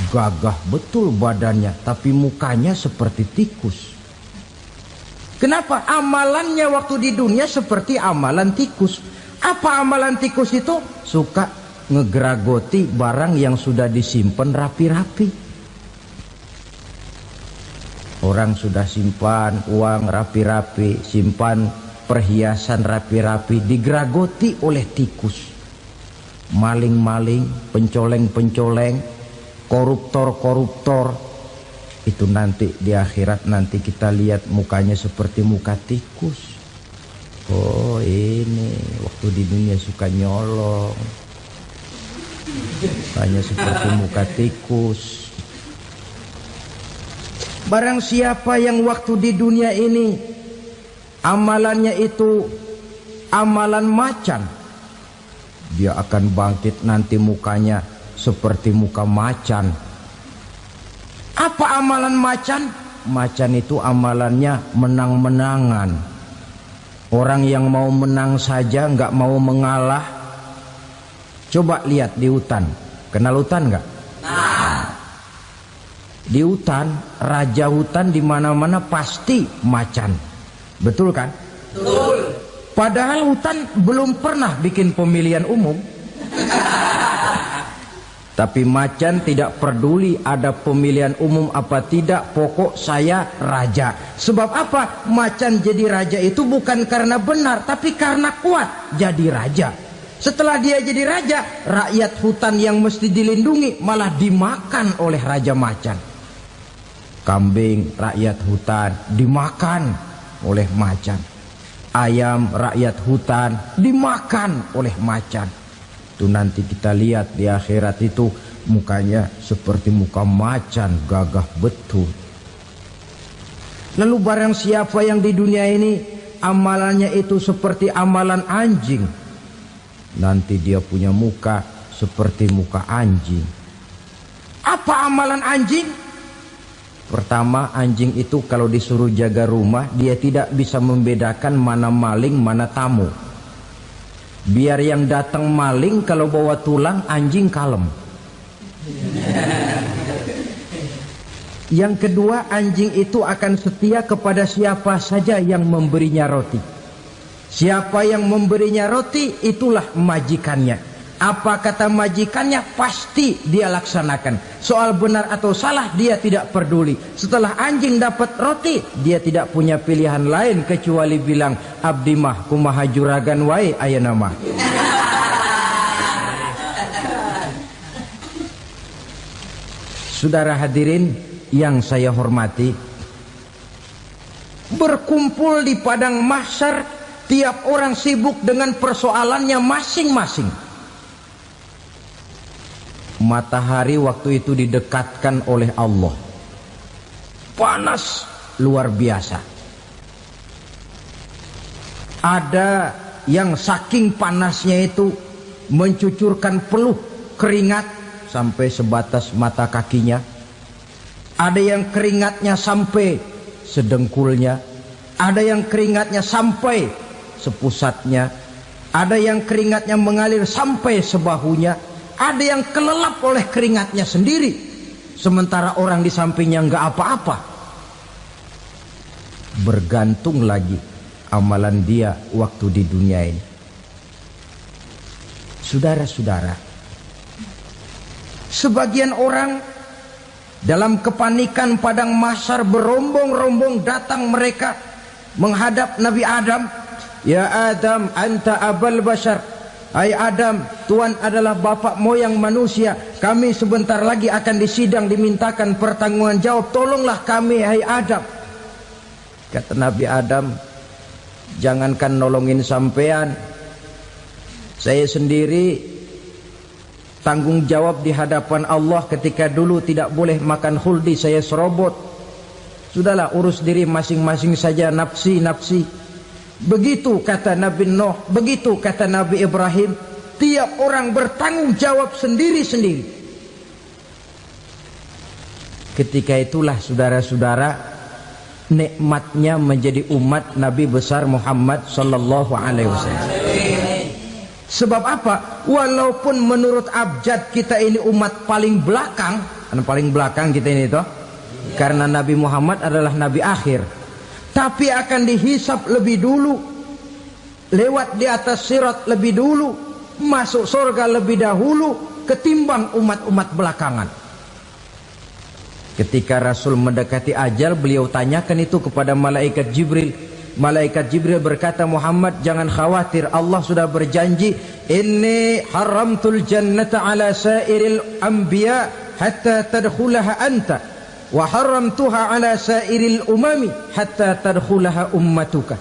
Speaker 3: Gagah betul badannya, tapi mukanya seperti tikus. Kenapa? Amalannya waktu di dunia seperti amalan tikus. Apa amalan tikus itu? Suka ngegeragoti barang yang sudah disimpan rapi-rapi. Orang sudah simpan uang rapi-rapi, simpan perhiasan rapi-rapi, digeragoti oleh tikus. Maling-maling, pencoleng-pencoleng, koruptor-koruptor, itu nanti di akhirat nanti kita lihat mukanya seperti muka tikus. Oh, ini waktu di dunia suka nyolong, mukanya seperti muka tikus. Barang siapa yang waktu di dunia ini amalannya itu amalan macan, dia akan bangkit nanti mukanya seperti muka macan. Apa amalan macan? Macan itu amalannya menang-menangan. Orang yang mau menang saja nggak mau mengalah. Coba lihat di hutan. Kenal hutan nggak? Nah. Di hutan, raja hutan di mana-mana pasti macan. Betul kan? Betul. Padahal hutan belum pernah bikin pemilihan umum. Tapi macan tidak peduli ada pemilihan umum apa tidak, pokok saya raja. Sebab apa? Macan jadi raja itu bukan karena benar, tapi karena kuat jadi raja. Setelah dia jadi raja, rakyat hutan yang mesti dilindungi malah dimakan oleh raja macan. Kambing rakyat hutan dimakan oleh macan. Ayam rakyat hutan dimakan oleh macan. Itu nanti kita lihat di akhirat itu mukanya seperti muka macan, gagah betul. Lalu barang siapa yang di dunia ini amalannya itu seperti amalan anjing, nanti dia punya muka seperti muka anjing. Apa amalan anjing? Pertama, anjing itu kalau disuruh jaga rumah, dia tidak bisa membedakan mana maling mana tamu. Biar yang datang maling kalau bawa tulang, anjing kalem. Yang kedua, anjing itu akan setia kepada siapa saja yang memberinya roti. Siapa yang memberinya roti, itulah majikannya. Apa kata majikannya, pasti dia laksanakan. Soal benar atau salah, dia tidak peduli. Setelah anjing dapat roti, dia tidak punya pilihan lain kecuali bilang, abdi mah kumaha juragan wae ayeuna mah. Saudara hadirin yang saya hormati, berkumpul di padang mahsyar, tiap orang sibuk dengan persoalannya masing-masing. Matahari waktu itu didekatkan oleh Allah, panas luar biasa. Ada yang saking panasnya itu mencucurkan peluh keringat sampai sebatas mata kakinya. Ada yang keringatnya sampai sedengkulnya, ada yang keringatnya sampai sepusatnya, ada yang keringatnya mengalir sampai sebahunya, ada yang kelelap oleh keringatnya sendiri, sementara orang di sampingnya nggak apa-apa. Bergantung lagi amalan dia waktu di dunia ini. Saudara-saudara, sebagian orang dalam kepanikan padang mahsyar berombong-rombong datang mereka menghadap Nabi Adam. Ya Adam, anta abal bashar. Hai Adam, Tuhan adalah bapak moyang manusia. Kami sebentar lagi akan disidang, dimintakan pertanggungan jawab. Tolonglah kami, hai Adam. Kata Nabi Adam, jangankan nolongin sampean, saya sendiri tanggung jawab di hadapan Allah ketika dulu tidak boleh makan khuldi, saya serobot. Sudahlah, urus diri masing-masing saja, nafsi. Begitu kata Nabi Nuh, begitu kata Nabi Ibrahim. Tiap orang bertanggung jawab sendiri-sendiri. Ketika itulah saudara-saudara, nikmatnya menjadi umat Nabi besar Muhammad sallallahu alaihi wasallam. Sebab apa? Walaupun menurut abjad kita ini umat paling belakang, paling belakang kita ini toh, karena Nabi Muhammad adalah Nabi akhir, tapi akan dihisap lebih dulu, lewat di atas sirat lebih dulu, masuk surga lebih dahulu ketimbang umat-umat belakangan. Ketika Rasul mendekati ajal, beliau tanyakan itu kepada malaikat Jibril. Malaikat Jibril berkata, Muhammad jangan khawatir, Allah sudah berjanji, inni haramtul jannata ala sairil anbiya hatta tadkhulaha anta wa haramtuha ala sairil umami hatta tadkhulaha ummatuka.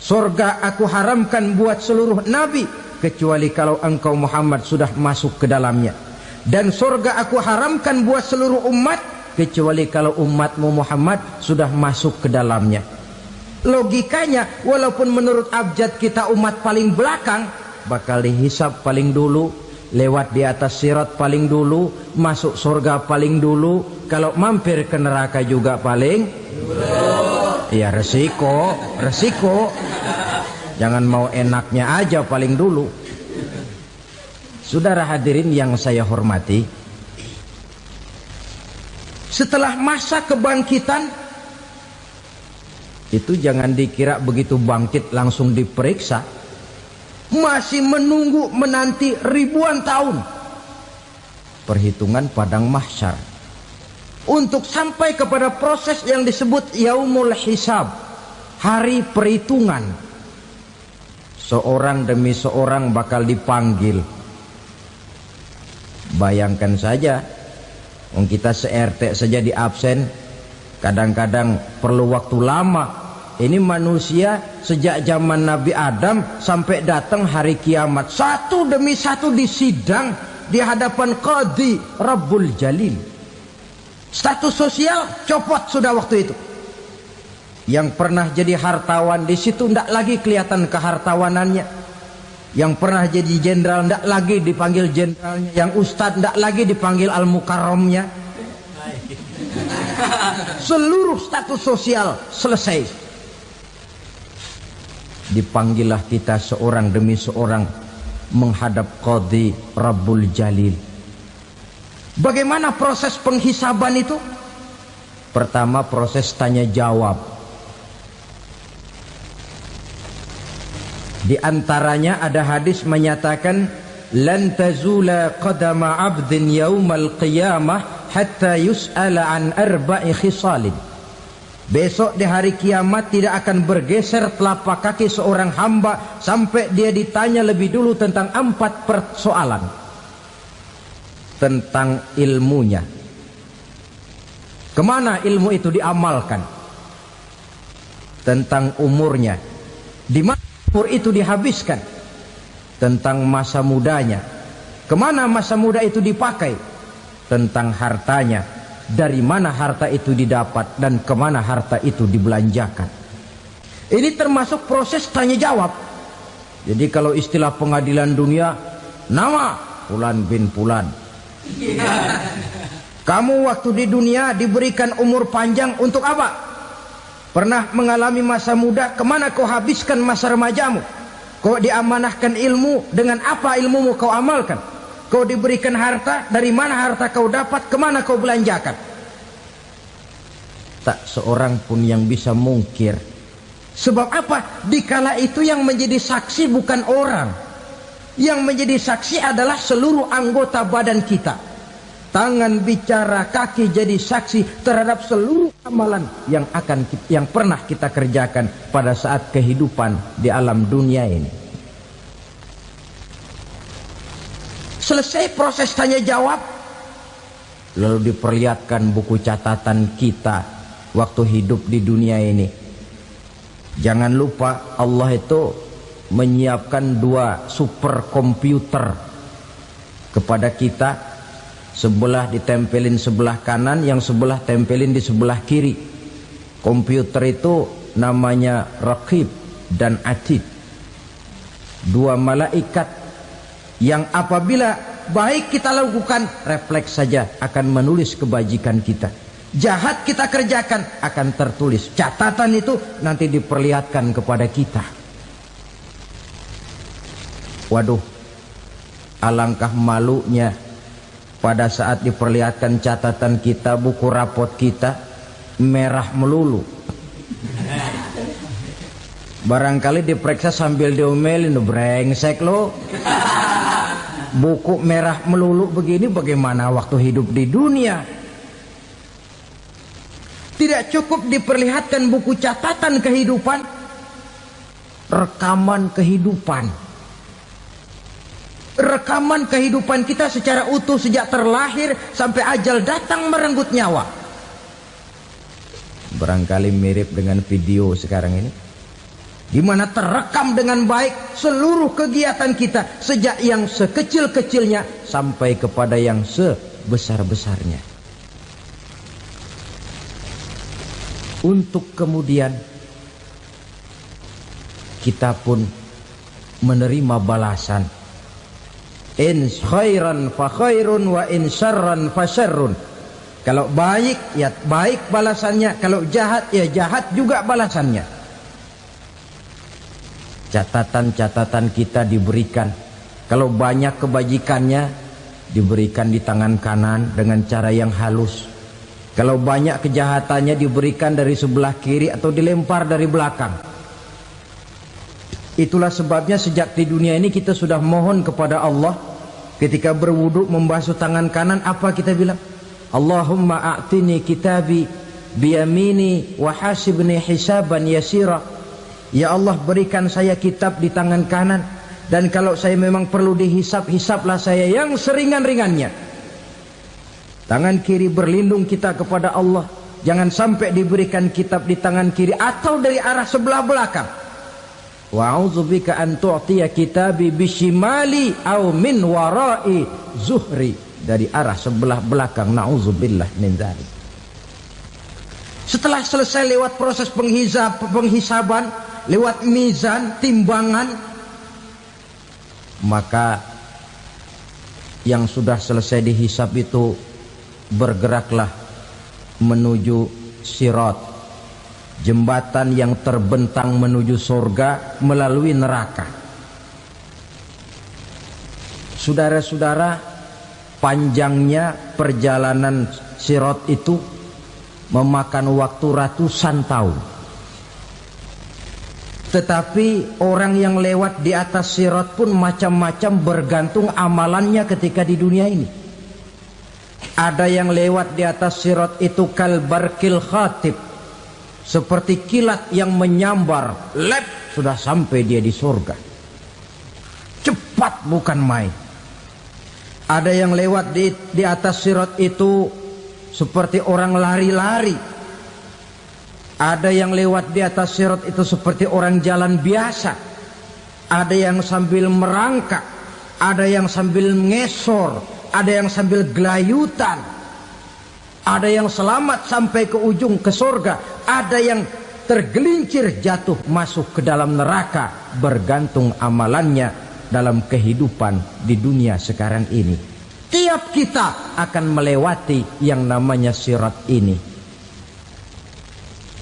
Speaker 3: Surga aku haramkan buat seluruh nabi kecuali kalau engkau Muhammad sudah masuk ke dalamnya, dan surga aku haramkan buat seluruh umat kecuali kalau umatmu Muhammad sudah masuk ke dalamnya. Logikanya, walaupun menurut abjad kita umat paling belakang, bakal dihisap paling dulu, lewat di atas sirat paling dulu, masuk surga paling dulu, kalau mampir ke neraka juga paling dulu. Ya resiko. Jangan mau enaknya aja paling dulu. Saudara hadirin yang saya hormati, setelah masa kebangkitan itu jangan dikira begitu bangkit langsung diperiksa. Masih menunggu menanti ribuan tahun perhitungan padang mahsyar untuk sampai kepada proses yang disebut yaumul hisab, hari perhitungan. Seorang demi seorang bakal dipanggil. Bayangkan saja, kita se-RT saja di absen, kadang-kadang perlu waktu lama. Ini manusia sejak zaman Nabi Adam sampai datang hari kiamat, satu demi satu disidang di hadapan Qadhi Rabbul Jalil. Status sosial copot sudah waktu itu. Yang pernah jadi hartawan di situ tidak lagi kelihatan kehartawanannya. Yang pernah jadi jenderal tidak lagi dipanggil jenderalnya. Yang ustadz tidak lagi dipanggil al-mukarramnya. Seluruh status sosial selesai. Dipanggillah kita seorang demi seorang menghadap Qadhi Rabbul Jalil. Bagaimana proses penghisaban itu? Pertama, proses tanya jawab. Di antaranya ada hadis menyatakan, lan tazula qadama 'abdin yaumal qiyamah hatta yus'ala an arba'i khisalin. Besok di hari kiamat tidak akan bergeser telapak kaki seorang hamba sampai dia ditanya lebih dulu tentang 4 persoalan. Tentang ilmunya, Kemana ilmu itu diamalkan? Tentang umurnya, di mana umur itu dihabiskan? Tentang masa mudanya, kemana masa muda itu dipakai? Tentang hartanya, dari mana harta itu didapat dan kemana harta itu dibelanjakan. Ini termasuk proses tanya jawab. Jadi kalau istilah pengadilan dunia, nama Fulan bin Fulan. Kamu waktu di dunia diberikan umur panjang untuk apa? Pernah mengalami masa muda, kemana kau habiskan masa remajamu? Kau diamanahkan ilmu, dengan apa ilmumu kau amalkan? Kau diberikan harta, dari mana harta kau dapat, kemana kau belanjakan? Tak seorang pun yang bisa mungkir. Sebab apa? Dikala itu yang menjadi saksi bukan orang. Yang menjadi saksi adalah seluruh anggota badan kita. Tangan bicara, kaki jadi saksi terhadap seluruh amalan yang pernah kita kerjakan pada saat kehidupan di alam dunia ini. Selesai proses tanya jawab, lalu diperlihatkan buku catatan kita waktu hidup di dunia ini. Jangan lupa Allah itu menyiapkan 2 superkomputer kepada kita. Sebelah ditempelin sebelah kanan, yang sebelah tempelin di sebelah kiri. Komputer itu namanya Raqib dan Atid. 2 malaikat yang apabila baik kita lakukan, refleks saja akan menulis kebajikan kita. Jahat kita kerjakan, akan tertulis. Catatan itu nanti diperlihatkan kepada kita. Waduh, alangkah malunya pada saat diperlihatkan catatan kita, buku rapot kita merah melulu. Barangkali diperiksa sambil diomelin, brengsek lo. Buku merah melulu begini, bagaimana waktu hidup di dunia? Tidak cukup diperlihatkan buku catatan kehidupan, rekaman kehidupan. Rekaman kehidupan kita secara utuh sejak terlahir sampai ajal datang merenggut nyawa. Barangkali mirip dengan video sekarang ini, di mana terekam dengan baik seluruh kegiatan kita sejak yang sekecil-kecilnya sampai kepada yang sebesar-besarnya. Untuk kemudian kita pun menerima balasan. In khairan fa khairun wa in syarran fa syarrun. Kalau baik ya baik balasannya, kalau jahat ya jahat juga balasannya. Catatan-catatan kita diberikan. Kalau banyak kebajikannya diberikan di tangan kanan dengan cara yang halus. Kalau banyak kejahatannya diberikan dari sebelah kiri atau dilempar dari belakang. Itulah sebabnya sejak di dunia ini kita sudah mohon kepada Allah. Ketika berwudu membasuh tangan kanan, apa kita bilang? Allahumma a'tini kitabi biyamini wa hasibni hisaban yasira. Ya Allah, berikan saya kitab di tangan kanan, dan kalau saya memang perlu dihisap, hisaplah saya yang seringan-ringannya. Tangan kiri berlindung kita kepada Allah. Jangan sampai diberikan kitab di tangan kiri atau dari arah sebelah belakang. Wa a'udzubika an tu'tiya kitabi bishimali aw min wara'i zuhri, dari arah sebelah belakang. Na'udzubillah min dzalik. Setelah selesai lewat proses penghisaban, lewat mizan, timbangan, maka yang sudah selesai dihisab itu bergeraklah menuju sirat, jembatan yang terbentang menuju surga melalui neraka. Saudara-saudara, panjangnya perjalanan sirat itu memakan waktu ratusan tahun. Tetapi orang yang lewat di atas sirat pun macam-macam, bergantung amalannya ketika di dunia ini. Ada yang lewat di atas sirat itu kal barqil khatib, seperti kilat yang menyambar, lep, sudah sampai dia di surga. Cepat bukan main. Ada yang lewat di atas sirat itu seperti orang lari-lari. Ada yang lewat di atas sirat itu seperti orang jalan biasa. Ada yang sambil merangkak, ada yang sambil ngesor, ada yang sambil gelayutan, ada yang selamat sampai ke ujung ke surga, ada yang tergelincir jatuh masuk ke dalam neraka, bergantung amalannya dalam kehidupan di dunia sekarang ini. Tiap kita akan melewati yang namanya sirat ini.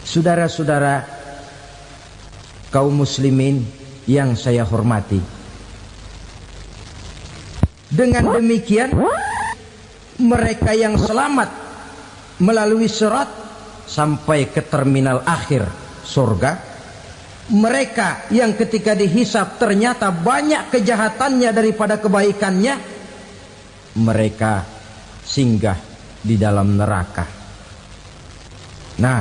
Speaker 3: Saudara-saudara kaum muslimin yang saya hormati, dengan demikian mereka yang selamat melalui sirat sampai ke terminal akhir surga, mereka yang ketika dihisab ternyata banyak kejahatannya daripada kebaikannya, mereka singgah di dalam neraka. Nah,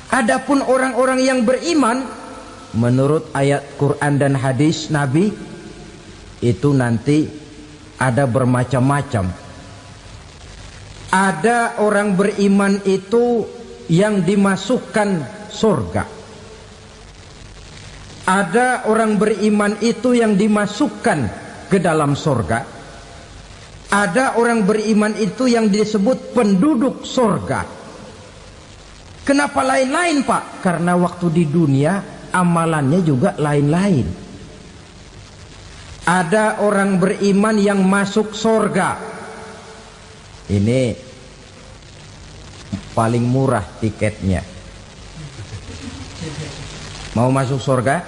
Speaker 3: adapun orang-orang yang beriman menurut ayat Quran dan hadis Nabi itu nanti ada bermacam-macam. Ada orang beriman itu yang dimasukkan surga. Ada orang beriman itu yang dimasukkan ke dalam surga. Ada orang beriman itu yang disebut penduduk surga. Kenapa lain-lain, Pak? Karena waktu di dunia amalannya juga lain-lain. Ada orang beriman yang masuk surga. Ini paling murah tiketnya. Mau masuk surga?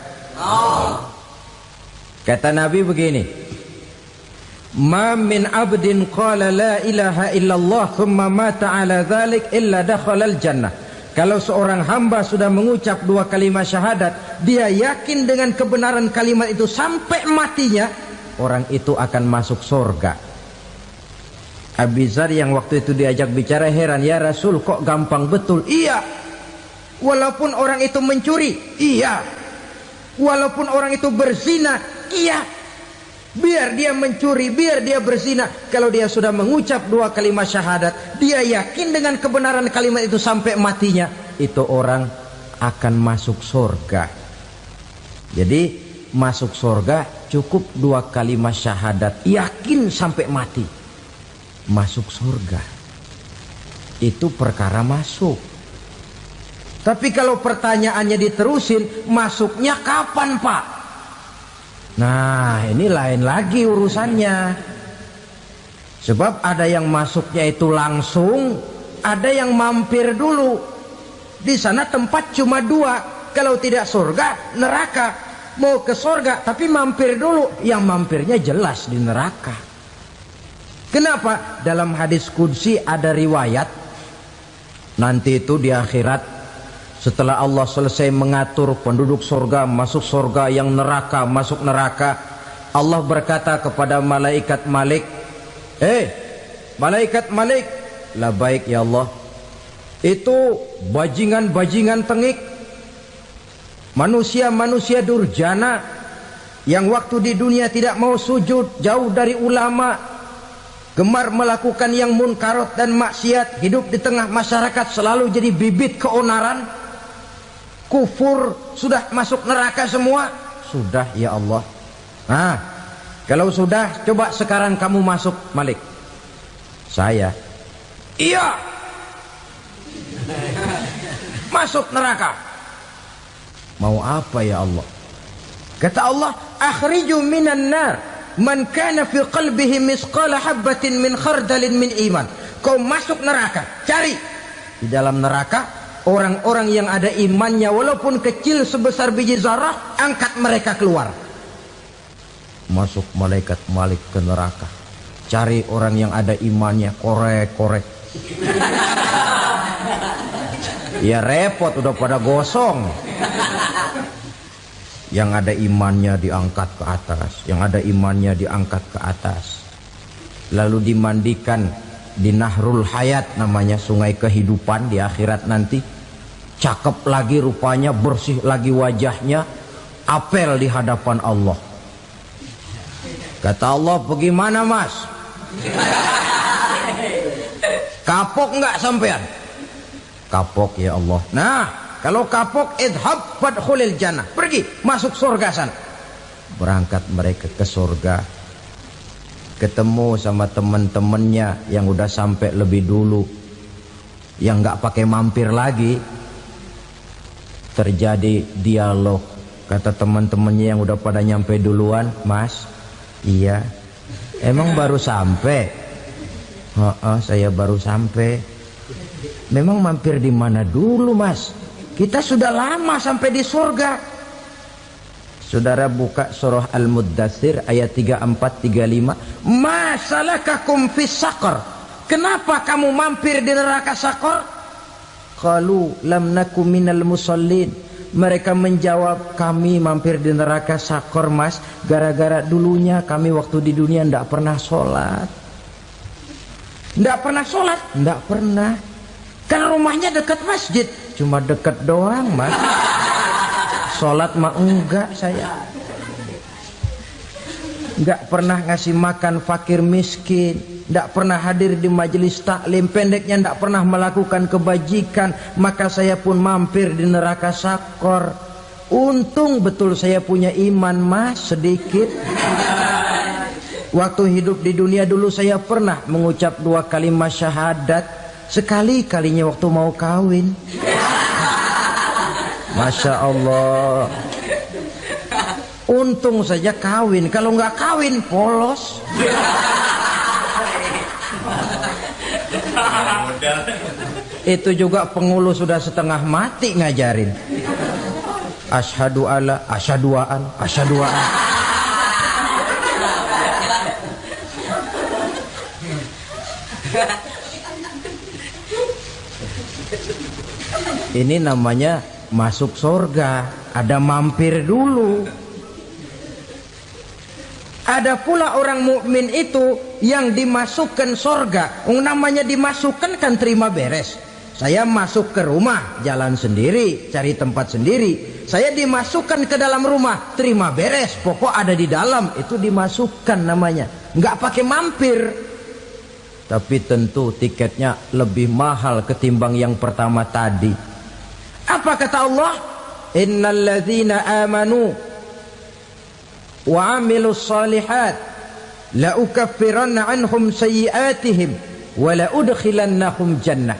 Speaker 3: Kata Nabi begini, ma min abdin qala la ilaha illallah thumma mata ala dhalik illa dakhalal jannah. Kalau seorang hamba sudah mengucap dua kalimat syahadat, dia yakin dengan kebenaran kalimat itu sampai matinya, orang itu akan masuk surga. Abi Dzar yang waktu itu diajak bicara heran, ya Rasul kok gampang betul? Iya. Walaupun orang itu mencuri, iya. Walaupun orang itu berzina, iya. Biar dia mencuri, biar dia berzina, kalau dia sudah mengucap dua kalimat syahadat, dia yakin dengan kebenaran kalimat itu sampai matinya, itu orang akan masuk surga. Jadi masuk surga cukup dua kalimat syahadat, yakin sampai mati, masuk surga. Itu perkara masuk. Tapi kalau pertanyaannya diterusin, masuknya kapan, Pak? Nah, ini lain lagi urusannya. Sebab ada yang masuknya itu langsung, ada yang mampir dulu. Di sana tempat cuma dua, kalau tidak surga, neraka. Mau ke surga tapi mampir dulu, yang mampirnya jelas di neraka. Kenapa? Dalam hadis qudsi ada riwayat, nanti itu di akhirat, setelah Allah selesai mengatur penduduk surga masuk surga, yang neraka masuk neraka, Allah berkata kepada malaikat Malik, malaikat Malik, labaik ya Allah. Itu bajingan-bajingan tengik, manusia-manusia durjana yang waktu di dunia tidak mau sujud, jauh dari ulama, gemar melakukan yang munkarat dan maksiat, hidup di tengah masyarakat selalu jadi bibit keonaran, kufur, sudah masuk neraka semua. Sudah ya Allah. Nah, kalau sudah, coba sekarang kamu masuk, Malik. Saya, iya, masuk neraka. Mau apa ya Allah? Kata Allah, akhriju minan nar man kana fi qalbihi misqala habatin min khardalin min iman. Kau masuk neraka, cari di dalam neraka orang-orang yang ada imannya walaupun kecil sebesar biji zarah, angkat mereka keluar. Masuk malaikat Malik ke neraka, cari orang yang ada imannya, korek-korek. Ya repot, udah pada gosong. Yang ada imannya diangkat ke atas, yang ada imannya diangkat ke atas, lalu dimandikan di Nahrul Hayat, namanya sungai kehidupan di akhirat nanti. Cakep lagi rupanya, bersih lagi wajahnya, apel di hadapan Allah. Kata Allah, bagaimana mas? Kapok enggak sampean? Kapok ya Allah. Nah, kalau kapok, idhab fadkhulil jannah. Pergi, masuk surga sana. Berangkat mereka ke surga. Ketemu sama teman-temannya yang udah sampai lebih dulu, yang nggak pakai mampir lagi. Terjadi dialog. Kata teman-temannya yang udah pada nyampe duluan, Mas, iya, emang baru sampai? Saya baru sampai. Memang mampir di mana dulu, Mas? Kita sudah lama sampai di surga. Saudara buka surah Al-Muddatsir ayat 34-35. Ma salakakum fis saqar? Kenapa kamu mampir di neraka Saqar? Qalu lam nakum minal musallin. Mereka menjawab, kami mampir di neraka Saqar, Mas, gara-gara dulunya kami waktu di dunia tidak pernah sholat. Tidak pernah sholat? Tidak pernah. Kan rumahnya dekat masjid. Cuma dekat doang, Mas. Sholat mah enggak saya. Enggak pernah ngasih makan fakir miskin, enggak pernah hadir di majelis taklim, pendeknya enggak pernah melakukan kebajikan. Maka saya pun mampir di neraka Saqar. Untung betul saya punya iman, Mas, sedikit. Waktu hidup di dunia dulu saya pernah mengucap 2 kalimat syahadat. Sekali-kalinya waktu mau kawin. Masya Allah. Untung saja kawin. Kalau nggak kawin polos. Itu juga pengulu sudah setengah mati ngajarin. Asyhadu alla, asyaduaan, asyaduaan. Ini namanya masuk surga, ada mampir dulu. Ada pula orang mukmin itu yang dimasukkan surga. Namanya dimasukkan kan terima beres. Saya masuk ke rumah, jalan sendiri, cari tempat sendiri. Saya dimasukkan ke dalam rumah, terima beres, pokok ada di dalam, itu dimasukkan namanya. Nggak pakai mampir. Tapi tentu tiketnya lebih mahal ketimbang yang pertama tadi. Apa kata Allah? Innal ladzina amanu wa amilus salihat la ukaffiranna anhum sayyi'atihim wa la udkhilannahum jannah.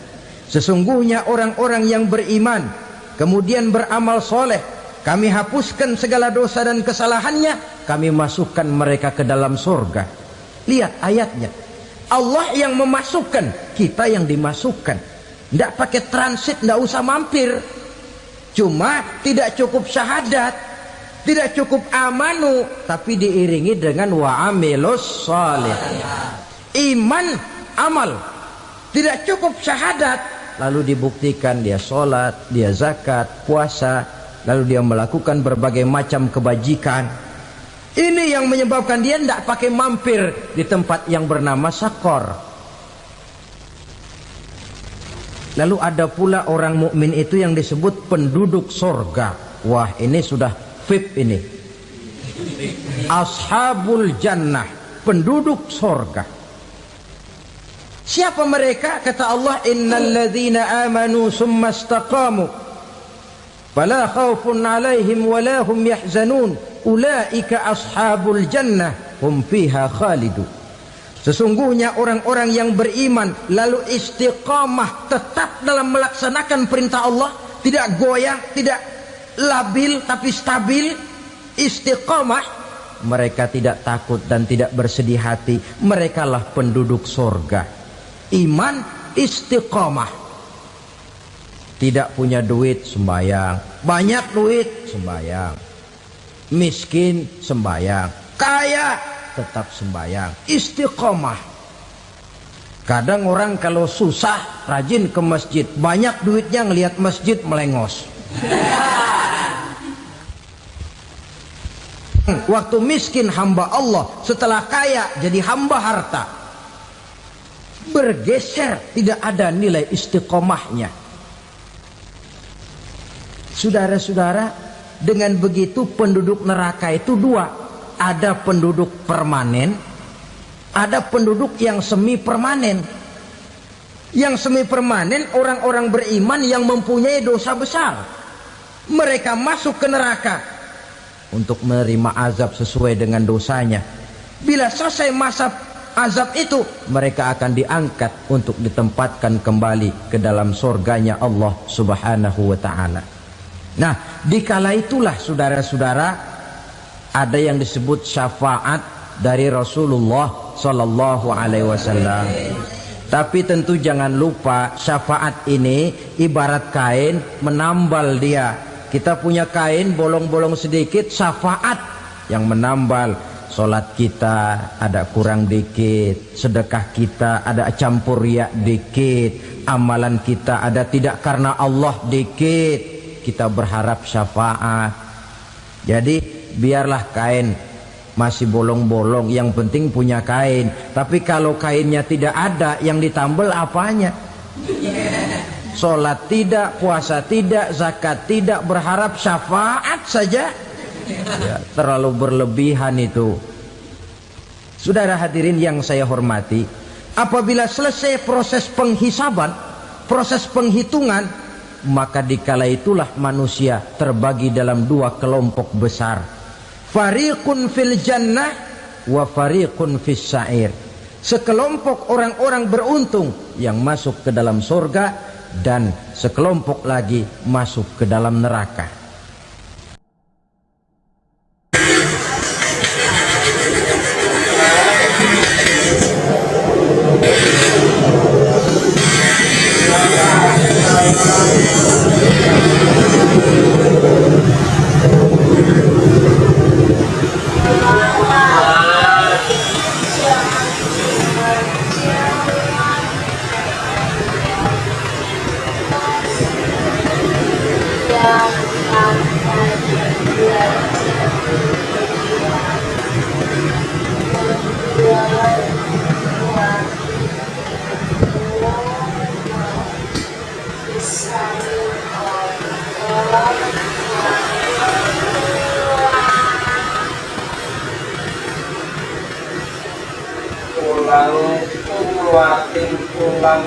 Speaker 3: Sesungguhnya orang-orang yang beriman kemudian beramal soleh, kami hapuskan segala dosa dan kesalahannya, kami masukkan mereka ke dalam surga. Lihat ayatnya. Allah yang memasukkan, kita yang dimasukkan. Tidak pakai transit, tidak usah mampir. Cuma tidak cukup syahadat, tidak cukup amanu, tapi diiringi dengan wa'amilus salih. Iman, amal. Tidak cukup syahadat, lalu dibuktikan dia sholat, dia zakat, puasa, lalu dia melakukan berbagai macam kebajikan. Ini yang menyebabkan dia tidak pakai mampir di tempat yang bernama Saqar. Lalu ada pula orang mukmin itu yang disebut penduduk surga. Wah, ini sudah VIP ini. Ashabul jannah, penduduk surga. Siapa mereka? Kata Allah, innal ladzina amanu summa istaqamu fala khaufun 'alaihim wala hum yahzanun ulaika ashabul jannah hum fiha khalidun. Sesungguhnya orang-orang yang beriman lalu istiqamah, tetap dalam melaksanakan perintah Allah, tidak goyah, tidak labil tapi stabil, istiqamah, mereka tidak takut dan tidak bersedih hati. Merekalah penduduk surga. Iman, istiqamah. Tidak punya duit, sembahyang. Banyak duit, sembahyang. Miskin, sembahyang. Kaya, tetap sembahyang. Istiqamah. Kadang orang kalau susah rajin ke masjid, banyak duitnya ngelihat masjid melengos. Waktu miskin hamba Allah, setelah kaya jadi hamba harta. Bergeser, tidak ada nilai istiqomahnya. Saudara-saudara, dengan begitu penduduk neraka itu dua. Ada penduduk permanen, ada penduduk yang semi permanen. Yang semi permanen orang-orang beriman yang mempunyai dosa besar. Mereka masuk ke neraka untuk menerima azab sesuai dengan dosanya. Bila selesai masa azab itu, mereka akan diangkat untuk ditempatkan kembali ke dalam surganya Allah Subhanahu wa ta'ala. Nah, dikala itulah saudara-saudara, ada yang disebut syafaat dari Rasulullah Sallallahu Alaihi Wasallam. Tapi tentu jangan lupa, syafaat ini ibarat kain menambal dia. Kita punya kain bolong-bolong sedikit, syafaat yang menambal. Solat kita ada kurang dikit, sedekah kita ada campur riak dikit, amalan kita ada tidak karena Allah dikit, kita berharap syafaat. Jadi biarlah kain masih bolong-bolong, yang penting punya kain. Tapi kalau kainnya tidak ada, yang ditambal apanya? Solat tidak, puasa tidak, zakat tidak, berharap syafaat saja. Ya, terlalu berlebihan itu. Saudara hadirin yang saya hormati, apabila selesai proses penghisaban, proses penghitungan, maka dikala itulah manusia terbagi dalam dua kelompok besar. Fariqun fil jannah wa fariqun fis sa'ir. Sekelompok orang-orang beruntung yang masuk ke dalam surga, dan sekelompok lagi masuk ke dalam neraka.
Speaker 4: Ulang